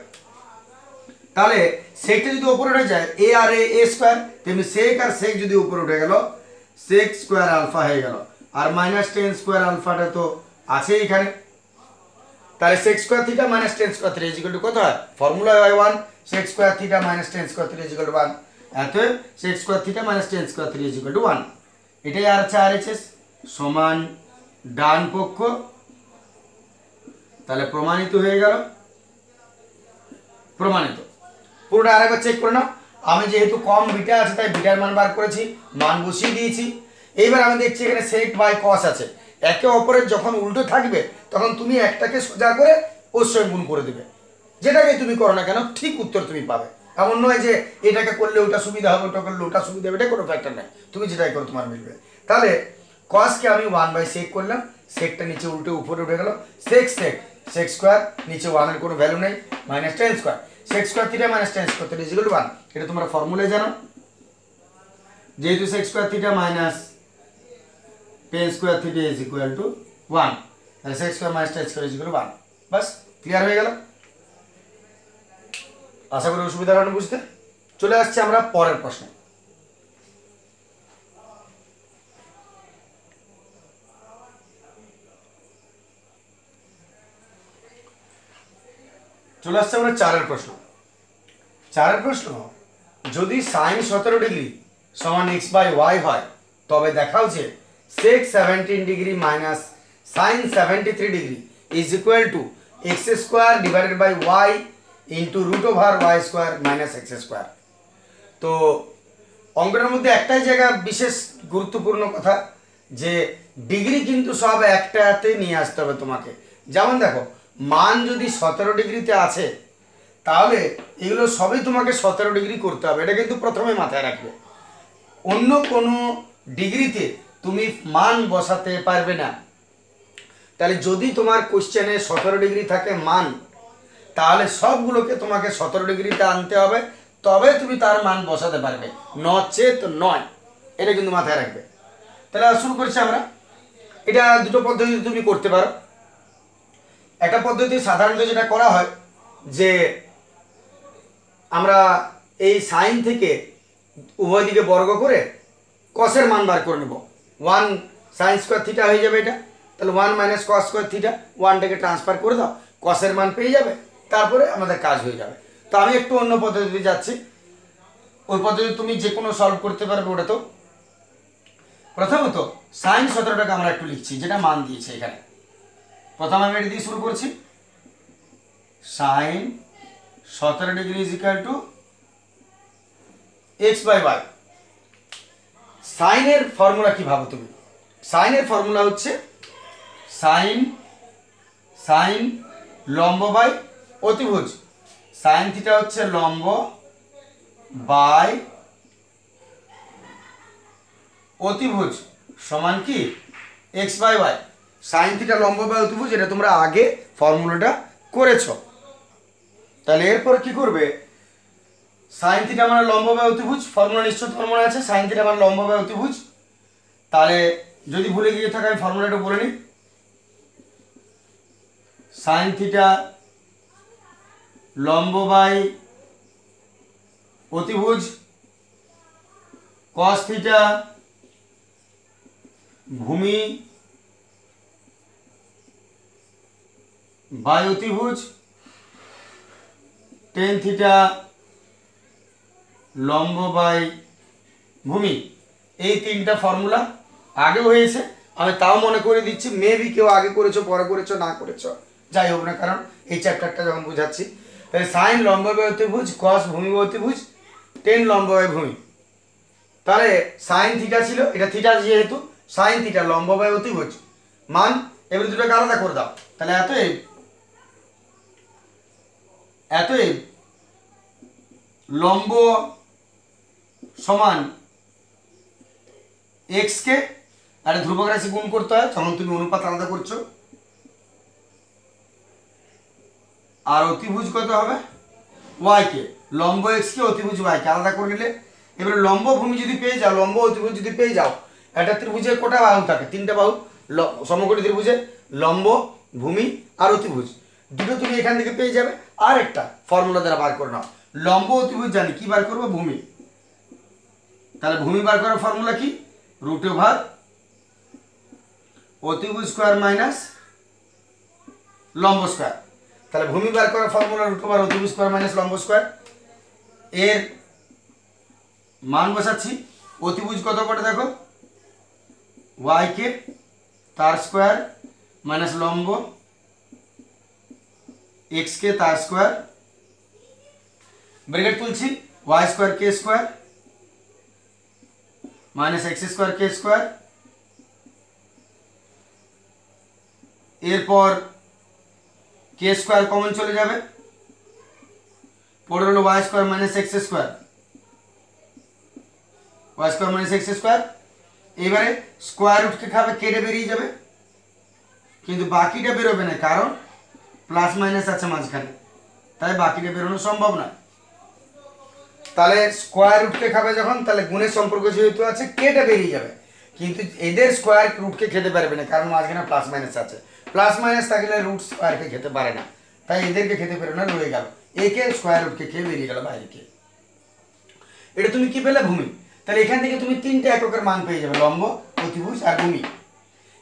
Speaker 1: তাহলে সেকটা যদি উপরে উঠে যায় a আর a স্কয়ার, তেমনি sec আর sec যদি উপরে উঠে গেল sec স্কয়ার আলফা হয়ে গেল, আর মাইনাস tan স্কয়ার আলফাটা তো আছে এখানে। তাহলে sec square theta minus tan square theta equal to কত হয়? ফর্মুলা হয় 1, sec square theta minus tan square theta equal to 1, অতএব sec square theta minus tan square theta equal to 1। এটাই আর আছে RHS সমান ডান পক্ষ। তাহলে প্রমাণিত হয়ে গেল, প্রমাণিত। পুরোটা আরেকবার চেক করে নাও। আমি যেহেতু কম বিটা আছে তাই বিটার মান বার করেছি, মান বসিয়ে দিয়েছি। এইবার আমি দেখছি এখানে sec বাই cos আছে, একে অপরের যখন উল্টো থাকবে তখন তুমি একটাকে সোজা করে ওর সঙ্গে গুণ করে দেবে, যেটাকে তুমি করো না কেন ঠিক উত্তর তুমি পাবে। এমন নয় যে এটাকে করলে ওটা সুবিধা হবে, ওটা করলে ওটা সুবিধা হবে, এটা কোনো ফ্যাক্টর নেই, তুমি যেটাই করো তোমার মিলবে। তাহলে cosকে আমি 1 বাই sec করলাম, secটা নিচে উল্টে উপরে উঠে গেল, sec স্কয়ার নিচে 1 এর কোনো ভ্যালু নেই, minus tan square, sec square theta minus tan square theta equal to 1। এটা তোমরা ফর্মুলায় জানো, যেহেতু sec square theta minus tan square theta equal to 1, তাহলে sex square minus tan square equal 1। বাস ক্লিয়ার হয়ে গেল। আশা করি অসুবিধা হলো না বুঝতে। চলে আসছে আমরা পরের প্রশ্নে। চলে আসছে আমরা 4 প্রশ্ন। 4 প্রশ্ন, যদি সাইন 17 ডিগ্রি সমান এক্স বাই ওয়াই হয় তবে দেখাও যে sec 17 degree minus sine 73 degree is equal to x square divided by y into root over y square minus x square. তো অঙ্কটার মধ্যে একটাই জায়গা বিশেষ গুরুত্বপূর্ণ কথা, যে ডিগ্রি কিন্তু সব একটাতে নিয়ে আসতে হবে তোমাকে। যেমন দেখো, মান যদি 17 ডিগ্রিতে আছে তাহলে এগুলো সবই তোমাকে 17 ডিগ্রি করতে হবে, এটা কিন্তু প্রথমে মাথায় রাখবে। অন্য কোনো ডিগ্রিতে তুমি মান বসাতে পারবে না। তাহলে যদি তোমার কোশ্চেনে 17 ডিগ্রি থাকে মান, তাহলে সবগুলোকে তোমাকে 17 ডিগ্রিতে আনতে হবে, তবে তুমি তার মান বসাতে পারবে, নচেত নয়। এটা কিন্তু মাথায় রাখবে। তাহলে শুরু করছি আমরা। এটা দুটো পদ্ধতিতে তুমি করতে পারো। একটা পদ্ধতি সাধারণত যেটা করা হয় যে আমরা এই সাইন থেকে উভয় দিকে বর্গ করে কসের মান বার করে নেব। 1 সাইন স্কোয়ার থিটা হয়ে যাবে এটা। তাহলে 1 মাইনাস কস স্কোয়ার থিটা, 1টাকে ট্রান্সফার করে দাও, কসের মান পেয়ে যাবে, তারপরে আমাদের কাজ হয়ে যাবে। তো আমি একটু অন্য পদ্ধতিতে যাচ্ছি। ওই পদ্ধতি তুমি যে কোনো সলভ করতে পারবে। ওটা তো প্রথমত সাইন 17টাকে আমরা একটু লিখছি, যেটা মান দিয়েছে এখানে। প্রথম আমি এটা দিয়ে শুরু করছি। Sine 17 degree is equal to x by y. সাইনের ফর্মুলা কি ভাবো তুমি? সাইনের ফর্মুলা হচ্ছে সাইন লম্ব বাই অতিভুজ। সাইন থিটা হচ্ছে লম্ব বাই অতিভুজ সমান কি x by y. Sine theta লম্ব বাই অতিভুজ, এটা তোমরা আগে ফর্মুলাটা করেছো। তাহলে এরপর কি করবে? সাইন থিটা মানে লম্ব বাই অতিভুজ, ফর্মুলা নিশ্চয় তোমার মনে আছে। সাইন থিটা মানে লম্ব বাই অতিভুজ। তাহলে যদি ভুলে গিয়ে থাকে আমি ফর্মুলাটা বলে নিই। সাইন থিটা লম্ব বাই অতিভুজ কস থিটা ভূমি বাই অতিভুজ টেন থিটা লম্ব বাই ভূমি। এই তিনটা ফর্মুলা আগেও হয়েছে, আমি তাও মনে করে দিচ্ছি। মেবি কেউ আগে করেছো, পরে করেছো, না করেছো, যাই হোক না, কারণ এই চ্যাপ্টারটা যখন বোঝাচ্ছি। তাহলে সাইন লম্ব বাই অতিভুজ কস ভূমি বাই অতিভুজ টেন লম্ব বাই ভূমি। তাহলে সাইন থিটা ছিল, এটা থিটা যেহেতু সাইন থিটা লম্ব বাই অতিভুজ মান, এবার দুটোকে আলাদা করে দাও। তাহলে এতএব লম্ব সমান এক্স কে আর ধ্রুবক রাশি গুণ করতে হয়, তখন তুমি অনুপাত আলাদা করছো। আর অতিভুজ কত হবে? ওয়াই কে। লম্ব এক্স কে অতিভুজ ওয়াই কে আলাদা করে নিলে, এবারে লম্ব ভূমি যদি পেয়ে যাও, লম্ব অতিভুজ যদি পেয়ে যাও, একটা ত্রিভুজে কটা বাহু থাকে? 3টে বাহু। সমকোণী ত্রিভুজে লম্ব, ভূমি আর অতিভুজ দুটো তুমি এখান থেকে পেয়ে যাবে। আর একটা ফর্মুলা দ্বারা বার করে নাও। লম্ব অতিভুজ জানি, কি বার করবো? ভূমি। তাহলে ভূমি বার করার ফর্মুলা কি? রুট ওভার অতিভুজ স্কোয়ার মাইনাস লম্ব স্কোয়ার। তাহলে ভূমি বার করার ফর্মুলা রুট ওভার অতিভুজ স্কোয়ার মাইনাস লম্ব স্কোয়ার। এর মান বসাচ্ছি। অতিভুজ কত করে দেখো? ওয়াই কে তার স্কোয়ার মাইনাস লম্ব এক্স কে তার স্কোয়ার, ব্র্যাকেট তুলছি, ওয়াই স্কোয়ার কে স্কোয়ার মাইনাস এক্স স্কোয়ার কে স্কোয়ার। এরপর কে স্কোয়ার কমন চলে যাবে, পড়ে হলো y square minus x square, y square minus x square. এবারে স্কোয়ার রুটকে খাবে, কেটে বেরিয়ে যাবে, কিন্তু বাকিটা বেরোবে না, কারণ প্লাস মাইনাস আছে মাঝখানে, তাই বাকিটা বেরোনো সম্ভব না। তাহলে স্কোয়ার রুটকে খাবে যখন, তাহলে গুণের সম্পর্ক যেহেতু আছে, কেটে বেরিয়ে যাবে, কিন্তু এদের স্কোয়ার রুটকে খেতে পারবে না, কারণ মাঝখানে প্লাস মাইনাস আছে। প্লাস মাইনাস থাকলে রুট স্কোয়ারকে খেতে পারে না, তাই এদেরকে খেতে পারে না, রয়ে গেল একে স্কোয়ার রুটকে খেয়ে বেরিয়ে গেল বাইরে খেয়ে। এটা তুমি কি পেলে? ভূমি। তাহলে এখান থেকে তুমি তিনটে এককের মান পেয়ে যাবে, লম্ব, অতিভুজ আর ভূমি।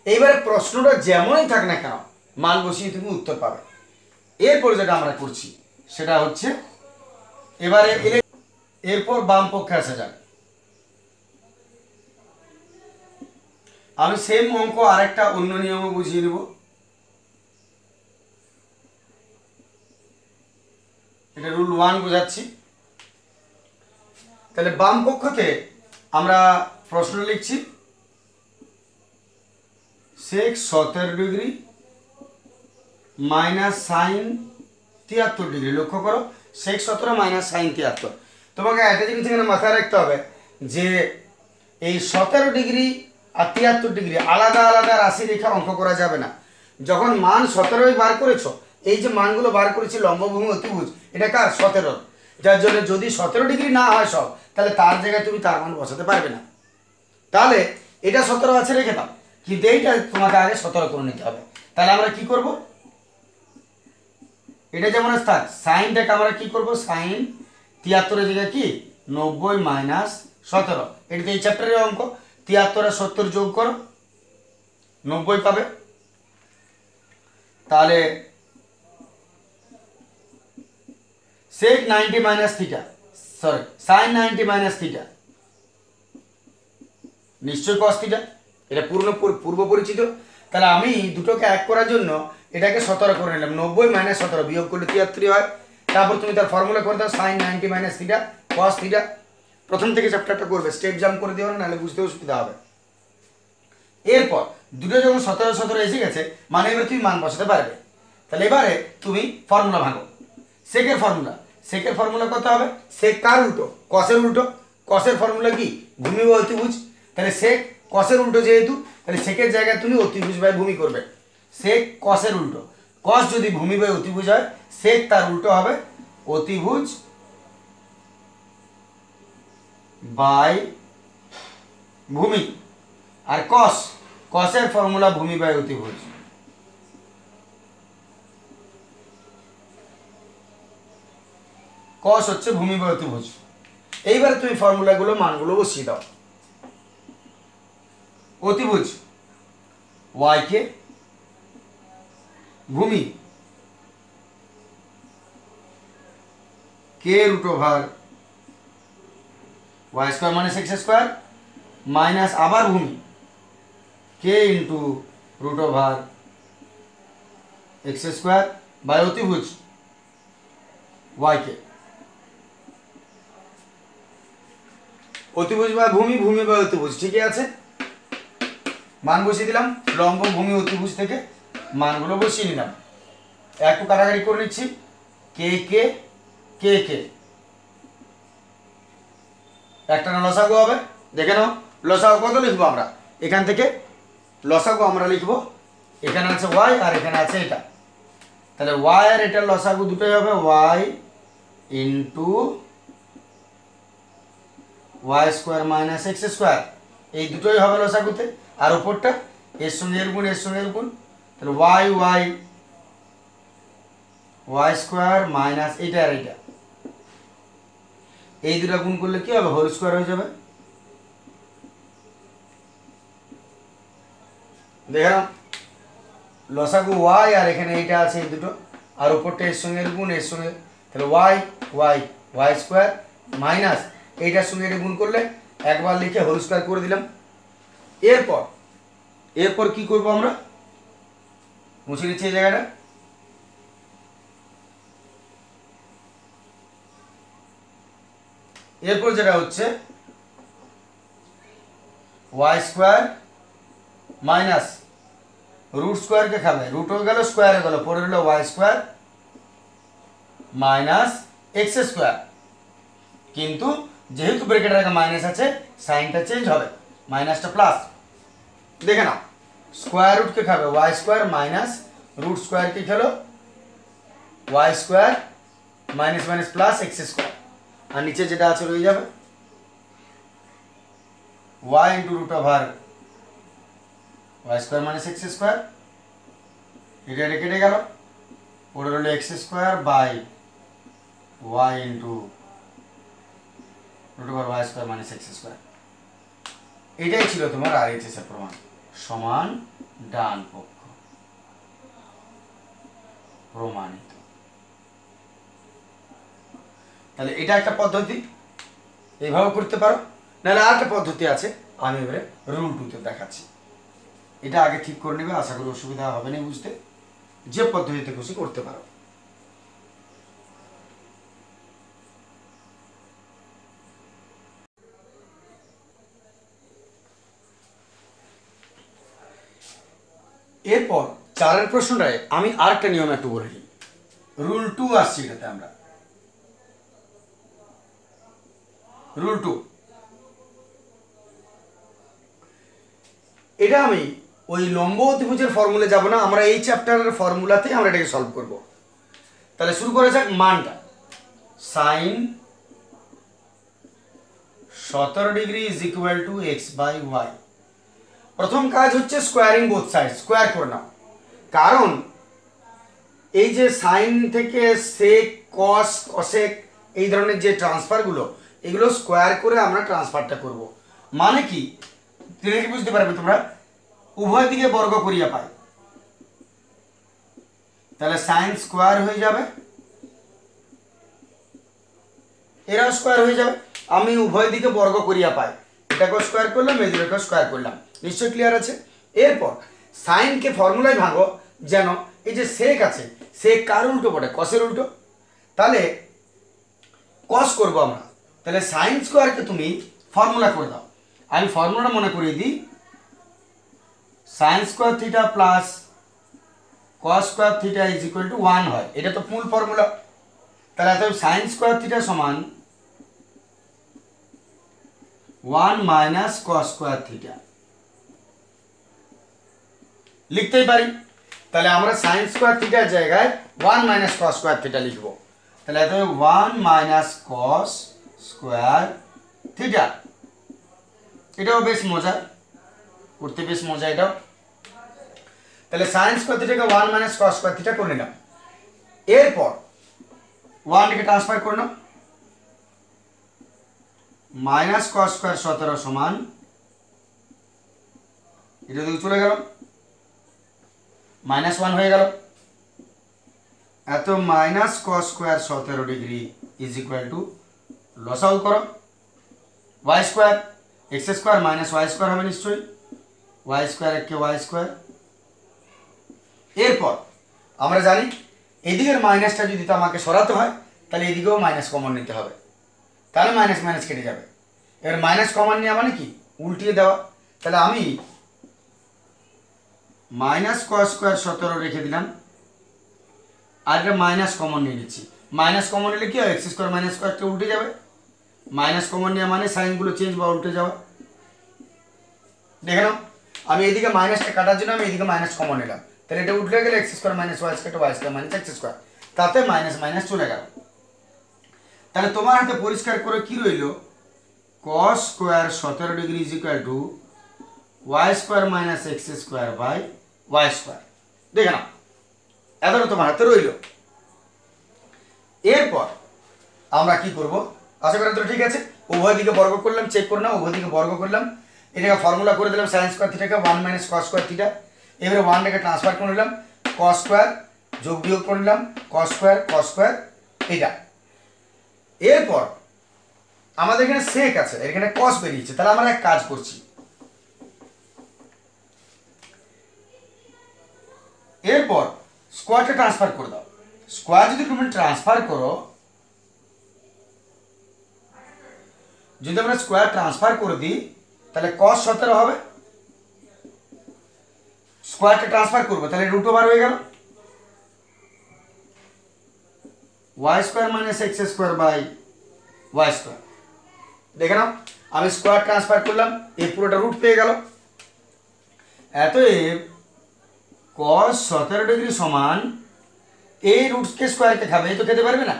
Speaker 1: এইবারে প্রশ্নটা যেমনই থাক না কেন মান বসিয়ে তুমি উত্তর পাবে। এরপর যেটা আমরা করছি সেটা হচ্ছে এবারে এরপর বাম পক্ষে আসা যাক। আমি সেম অঙ্ক আরেকটা অন্য নিয়মে বুঝিয়ে দেব। এটা রুল 1 বোঝাচ্ছি। তাহলে বাম পক্ষতে আমরা প্রশ্ন লিখছি sec 17 degree minus sine 73 degree. লক্ষ্য করো sec 17 মাইনাস সাইন 73। তোমাকে একটা জিনিস এখানে মাথায় রাখতে হবে যে এই 17 ডিগ্রি আর 73 ডিগ্রি আলাদা আলাদা রাশি রেখা অঙ্ক করা যাবে না। যখন মান 17 বার করেছো, এই যে মানগুলো বার করেছি লম্ব, ভূমি, অতিভুজ, এটা কার? 17। যার জন্য যদি 17 ডিগ্রি না হয় সব, তাহলে তার জায়গায় তুমি তার মান বসাতে পারবে না। তাহলে এটা 17 আছে রেখে দাও, কিন্তু এইটা তোমাকে আগে 17 করে নিতে হবে। তাহলে আমরা কি করব? এটা যেমন থাক, সাইনটাকে আমরা কি করব? সাইন 73 জায়গায় কি 90 মাইনাস 17। এটা তো এই চ্যাপ্টারের অঙ্ক। 73 আর 70 যোগ করো, 90 পাবে। তাহলে sec 90 minus theta, sorry sine 90 minus theta, নিশ্চয় cos থিটা, এটা পূর্ব পরিচিত। তাহলে আমি দুটোকে এক করার জন্য এটাকে 17 করে নিলাম, 90 মাইনাস 17 বিয়োগ করলে 73 হয়। তারপর তুমি তার ফর্মুলা করে দাও sine 90 minus theta cos theta. প্রথম থেকে চ্যাপ্টারটা করবে, স্টেপ জাম্প করে দিও না, নাহলে বুঝতেও সুবিধা হবে। এরপর দুটো যখন 17 17 এসে গেছে, মানে এবার তুমি মান বসাতে পারবে। তাহলে এবারে তুমি ফর্মুলা ভাঙো। সেকের ফর্মুলা কত হবে? সেক কার উল্টো? কসের উল্টো। কসের ফর্মুলা কি? ভূমি বা অতিভুজ। তাহলে সেক কসের উল্টো যেহেতু, তাহলে সেকের জায়গায় তুমি অতিভুজ বাই ভূমি করবে। সেক কসের উল্টো, কস যদি ভূমি বাই অতিভুজ হয়, সেক তার উল্টো হবে অতিভুজ বাই ভূমি। আর কসের ফর্মুলা ভূমি বাই অতিভুজ। কস হচ্ছে ভূমি বাই অতিভুজ। এইবার তুমি ফর্মুলাগুলো মানগুলো বসিয়ে দাও। অতিভুজ y কে, ভূমি কে root over y square minus x square minus আবার ভূমি কে into root over x square by অতিভুজ y কে। অতিভুজ বা ভূমি, ভূমি বা অতিভুজ, ঠিকই আছে। মান বসিয়ে দিলাম, লম্ব, ভূমি, অতিভুজ থেকে মানগুলো বসিয়ে নিলাম। একটু কাটাকাটি করে নিচ্ছি, কে কে কে কে, একটা না লসাগু হবে। দেখে নাও লসাগু কত লিখবো আমরা এখান থেকে? লসাগু আমরা লিখবো, এখানে আছে y আর এখানে আছে এটা। তাহলে y আর এটার লসাগু দুটোই হবে y into y square minus x square, এই দুটোই হবে লসাগুতে। আর উপরটা এর সঙ্গে এর গুণ, এর সঙ্গে এর গুণ, তাহলে y স্কোয়ার মাইনাস এইটা আর এইটা, এই দুটো গুণ করলে কি হবে? হোল স্কোয়ার হয়ে যাবে। দেখে নাও লসাগু y আর এখানে এইটা আছে এই দুটো, আর উপরটা এর সঙ্গে এর গুণ, এর সঙ্গে, তাহলে y স্কোয়ার মাইনাস এইটার সঙ্গে এটা গুণ করলে একবার লিখে হোল স্কোয়ার করে দিলাম। এরপর কি করব আমরা? মুছে নিচ্ছি এই জায়গাটা। এরপর যেটা হচ্ছে y স্কোয়ার মাইনাস রুট স্কোয়ারকে খাবে, রুট হয়ে গেল স্কোয়ার হয়ে গেল, পড়ে রইল y square minus x square. কিন্তু যেহেতু ব্র্যাকেটের আগে মাইনাস আছে, সাইনটা চেঞ্জ হবে, মাইনাসটা প্লাস। দেখে নাও স্কোয়ার রুটকে খাবে y স্কোয়ার মাইনাস রুট স্কোয়ারকে খেলো y square minus minus plus x square, আর নিচে যেটা আছে রয়ে যাবে y into root over y square minus x square এটা কেটে গেল, পড়ে রইল x square by y into root over y square minus x square. এটাই ছিল তোমার RHS এর প্রমাণ, সমান ডান পক্ষ প্রমাণিত। তাহলে এটা একটা পদ্ধতি, এইভাবে করতে পারো। নাহলে আর একটা পদ্ধতি আছে, আমি এবারে রুল 2 তে দেখাচ্ছি। এটা আগে ঠিক করে নেবে, আশা করি অসুবিধা হবে না বুঝতে। যে পদ্ধতিতে খুশি করতে পারো। এরপর 4 প্রশ্নটায় আমি আরেকটা নিয়ম একটু বলে নিই। রুল 2 আসছি এটাতে আমরা। রুল 2 এটা আমি ওই লম্ব অতিভুজের ফর্মুলা যাব না, আমরা এই চ্যাপ্টারের ফর্মুলাতেই আমরা এটাকে সলভ করব। তাহলে শুরু করা যাক। মানটা sine 17 degree is equal to x by y. প্রথম কাজ হচ্ছে স্কোয়ারিং বোথ সাইড, স্কোয়ার করে নাও। কারণ এই যে সাইন থেকে সেক, কস, কসেক এই ধরনের যে ট্রান্সফারগুলো, এগুলো স্কোয়ার করে আমরা ট্রান্সফারটা করব। মানে কি দেখে বুঝতে পারবে তোমরা, উভয় দিকে বর্গ করিয়া পাই। তাহলে সাইন স্কোয়ার হয়ে যাবে, এরাও স্কোয়ার হয়ে যাবে। আমি উভয় দিকে বর্গ করিয়া পাই, এটাকেও স্কোয়ার করলাম, এই দুটোকেও স্কোয়ার করলাম। নিশ্চয়ই ক্লিয়ার আছে? এরপর সাইনকে ফর্মুলায় ভাঙো, যেন এই যে সেক আছে, সেক কার উল্টো পড়ে? কসের উল্টো। তাহলে কস করব আমরা। তাহলে সাইন স্কোয়ারকে তুমি ফর্মুলা করে দাও। আমি ফর্মুলাটা মনে করিয়ে দিই, sign square theta plus cos square theta is equal to 1 হয়। এটা তো মূল ফর্মুলা। তাহলে এত সাইন স্কোয়ার থিটা সমান 1 মাইনাস কস স্কোয়ার থিটা লিখতেই পারি। তাহলে আমরা সাইন স্কোয়ার থিটার জায়গায় 1 মাইনাস কস স্কোয়ার থিটা লিখব। তাহলে এত 1 মাইনাস কস স্কোয়ার থিটা। এটাও বেশ মজা করতে, বেশ মজা এটাও। তাহলে সাইন স্কোয়ার থিটাকে 1 মাইনাস কস স্কোয়ার থিটা করে নিলাম। এরপর 1 কে ট্রান্সফার করে নাও, মাইনাস কস স্কোয়ার 17 সমান, এটা দিকে চলে গেল, মাইনাস 1 হয়ে গেল। এত minus cos square 17 degree is equal to লসাউ করো y square, x square minus y square হবে নিশ্চয়ই, ওয়াই স্কোয়ার একে ওয়াই স্কোয়ার। এরপর আমরা জানি এদিকের মাইনাসটা যদি তো আমাকে সরাতে হয়, তাহলে এদিকেও মাইনাস কমন নিতে হবে। তাহলে মাইনাস মাইনাস কেটে যাবে। এবার মাইনাস কমন নেওয়া মানে কি? উল্টিয়ে দেওয়া। তাহলে আমি মাইনাস কস স্কোয়ার 17 রেখে দিলাম, আর একটা মাইনাস কমন নিয়ে নিচ্ছি। মাইনাস কমন নিলে কি হয়? এক্স স্কোয়ার মাইনাস স্কোয়ারটা উল্টে যাবে। মাইনাস কমন নেওয়া মানে সাইনগুলো চেঞ্জ বা উল্টে যাওয়া। দেখে নাও, আমি এদিকে মাইনাসটা কাটার জন্য আমি এদিকে মাইনাস কমন নিলাম। তাহলে এটা উঠলে গেলে x square minus y square, y square minus x square, তাতে মাইনাস মাইনাস চলে গেল। তাহলে তোমার হাতে পরিষ্কার করে কি রইল? Cos square 17 degree is equal to y square minus x square by y square. দেখে নাও, এতটা তোমার হাতে রইল। এরপর আমরা কি করব? আশা করি তো ঠিক আছে। উভয় দিকে বর্গ করলাম, চেক করে নাও, উভয় দিকে বর্গ করলাম, এটাকে ফর্মুলা করে দিলাম সাইন স্কোয়ার থিটাকে 1 মাইনাস কস স্কোয়ার থিটা। এবারে 1টাকে ট্রান্সফার করে নিলাম, কস স্কোয়ার যোগ বিয়োগ করে নিলাম, কস স্কোয়ার এটা। এরপর আমাদের এখানে সেক আছে, এখানে কস বেরিয়েছে। তাহলে আমরা এক কাজ করছি, এরপর স্কোয়ারটা ট্রান্সফার করে দাও। স্কোয়ার যদি তুমি ট্রান্সফার করো, যদি আমরা স্কোয়ার ট্রান্সফার করে দিই, তাহলে কস 17 হবে। স্কোয়ারটা ট্রান্সফার করবো, তাহলে রুট ওভার হয়ে গেল y square minus x square by y square. দেখে নাও, আমি স্কোয়ার ট্রান্সফার করলাম, এই পুরোটা রুট পেয়ে গেল। এতএব কস 17 ডিগ্রি সমান, এই রুটকে স্কোয়ারকে খাবে, এই তো খেতে পারবে না,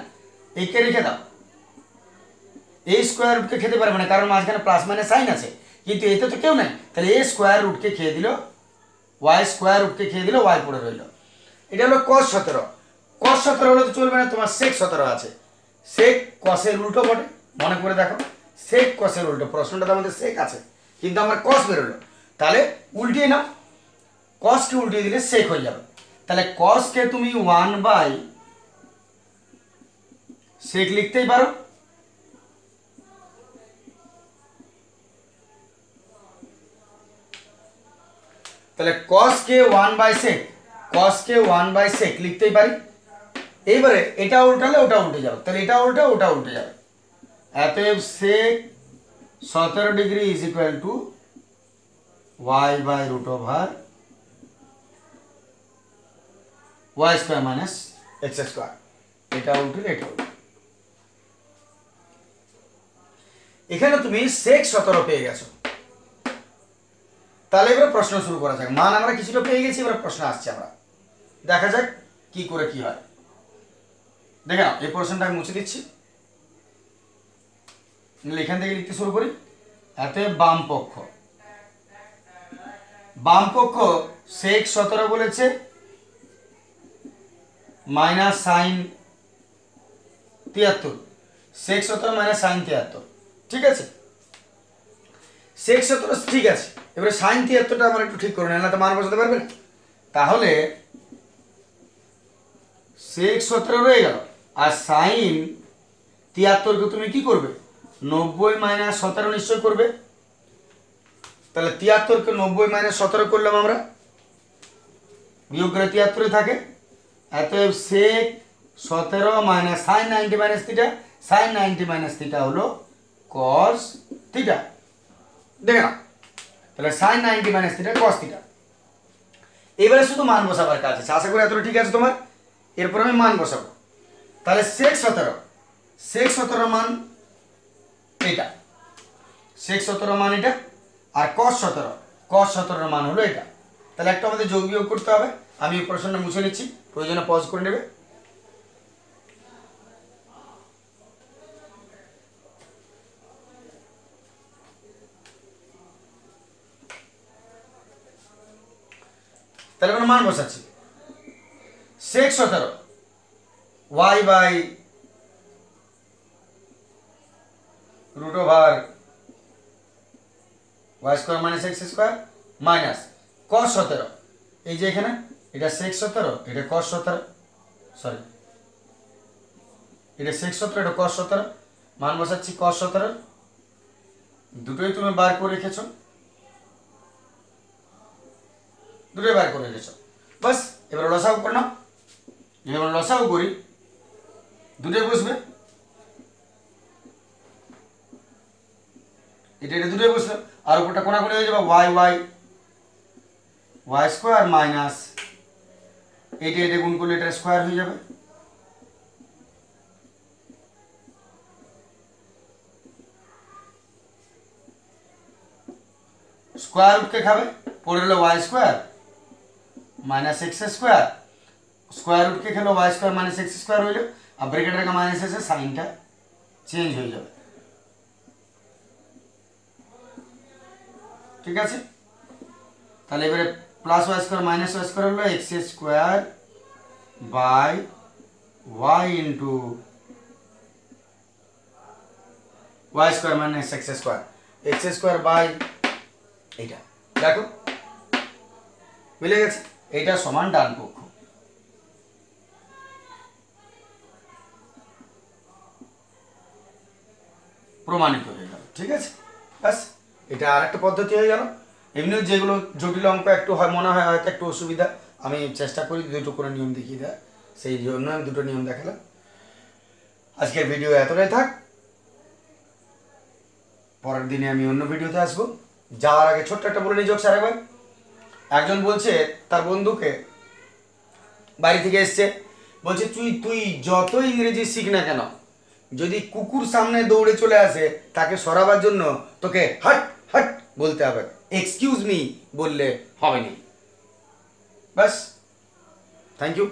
Speaker 1: এইকে রেখে দাও। এই স্কোয়ার রুটকে খেতে পারবে না, কারণ মাঝখানে প্লাস মাইনাস সাইন আছে, কিন্তু এতে তো কেউ নাই। তাহলে এই স্কোয়ার রুটকে খেয়ে দিল, ওয়াই স্কোয়ার রুটকে খেয়ে দিল, ওয়াই পড়ে রইল। এটা হলো cos 17। cos 17 হলে তো চলবে না, তোমার sec 17 আছে। sec cos এর উল্টো বটে, মনে করে দেখো, sec cos এর উল্টো। প্রশ্নটাতে আমাদের sec আছে কিন্তু আমার cos বেরোলো, তাহলে উল্টিয়ে নাও, cos কে উল্টিয়ে দিলে sec হয়ে যাবে। তাহলে cos কে তুমি 1/sec লিখতেই পারো। তাহলে cos কে 1/sec, cos কে 1/sec লিখতেই পারি। এইবারে এটা উল্টালে ওটা উল্টে যাবে, তাহলে এটা উল্টা ওটা উল্টে যাবে। অতএব sec 17 degree is equal two y/√y² minus x²। এটা উল্টে এটা উল্টে। এখানে তুমি sec 17 পেয়ে গেছো। তাহলে এবার প্রশ্ন শুরু করা যাক। মান আমরা কিছুটা পেয়ে গেছি, এবার প্রশ্ন আসছে, আমরা দেখা যাক কি করে কি হয়। দেখে নাও, এই প্রশ্নটা আমি মুছে দিচ্ছি, এখান থেকে লিখতে শুরু করি। এতে বাম পক্ষ sec 17 বলেছে minus sine 73, sec 17 minus sine 73, ঠিক আছে। sec 17 ঠিক আছে, এবারে সাইন 73টা আমরা একটু ঠিক করে নেই, না তো মান বসাতে পারবে না। তাহলে sec 17 রয়ে গেল, আর সাইন 73 কে তুমি কি করবে, 90 মাইনাস 17 নিশ্চয় করবে। তাহলে 73 কে 90 মাইনাস 17 করলাম আমরা, বিয়োগ করে 73 থাকে। অতএব sec 17 minus sine 90 minus theta, sine 90 minus theta হলো cos থিটা। দেখে নাও, তাহলে sine 90 minus theta cos theta. এবারে শুধু মান বসাবার কাজ আছে, আশা করি এতটা ঠিক আছে তোমার। এরপর আমি মান বসাবো। তাহলে sec 17 মান এটা, sec 17 মান এটা, আর cos 17 মান হলো এটা। তাহলে একটা আমাদের যোগ বিয়োগ করতে হবে। আমি এই প্রশ্নটা মুছে নিচ্ছি, প্রয়োজনে পজ করে নেবে। তাহলে মান বসাচ্ছি, sec 17 y/√y² minus x² minus cos 17, এই যে এখানে এটা sec 17, এটা cos 17, সরি এটা sec 17, এটা cos 17, মান বসাচ্ছি cos 17, দুটোই তুমি বার করে রেখেছো, দুটোই বার করে রেখেছো। বাস, এবার লসাগু করে নাও। যদি আমরা লসাগু করি, দুটোই বসবে, এটা দুটোই বসবে, আর উপরটা কোনাকুনি হয়ে যাবে y² মাইনাস এটা গুণ করলে এটা স্কোয়ার হয়ে যাবে। স্কোয়ার রুটকে খাবে, পড়ে হলো y² মাইনাস x², স্কোয়ার রুটকে খেলো y² মাইনাস x² হইলো, আর ব্র্যাকেটের কা মাইনাস এসে সাইনটা চেঞ্জ হয়ে যাবে, ঠিক আছে। তাহলে এবারে প্লাস y² মাইনাস y² হলো x² by y into y² minus x² by এইটা, দেখো মিলে গেছে। এইটা সমান ডান পক্ষ। প্রমাণিত হয়ে গেল, ঠিক আছে। ব্যাস, এটা আর একটা পদ্ধতি হয়ে গেল। এমনি যেগুলো জটিল অঙ্ক একটু হয় মনে হয় হয়তো একটু অসুবিধা, আমি চেষ্টা করি দুটো করে নিয়ম দেখিয়ে দেয়, সেই জন্য আমি দুটো নিয়ম দেখালাম। আজকের ভিডিও এতটাই থাক, পরের দিনে আমি অন্য ভিডিওতে আসবো। যাওয়ার আগে ছোট্ট একটা বলে নিয়ে যোগ স্যার একবার। একজন বলছে তার বন্ধুকে, বাড়ি থেকে এসছে, বলছে তুই যত ইংরেজি শিখ না কেন, যদি কুকুর সামনে দৌড়ে চলে আসে তাকে সরাবার জন্য তোকে হাট হাট বলতে হবে, এক্সকিউজ মি বললে হবে না। বাস, থ্যাংক ইউ।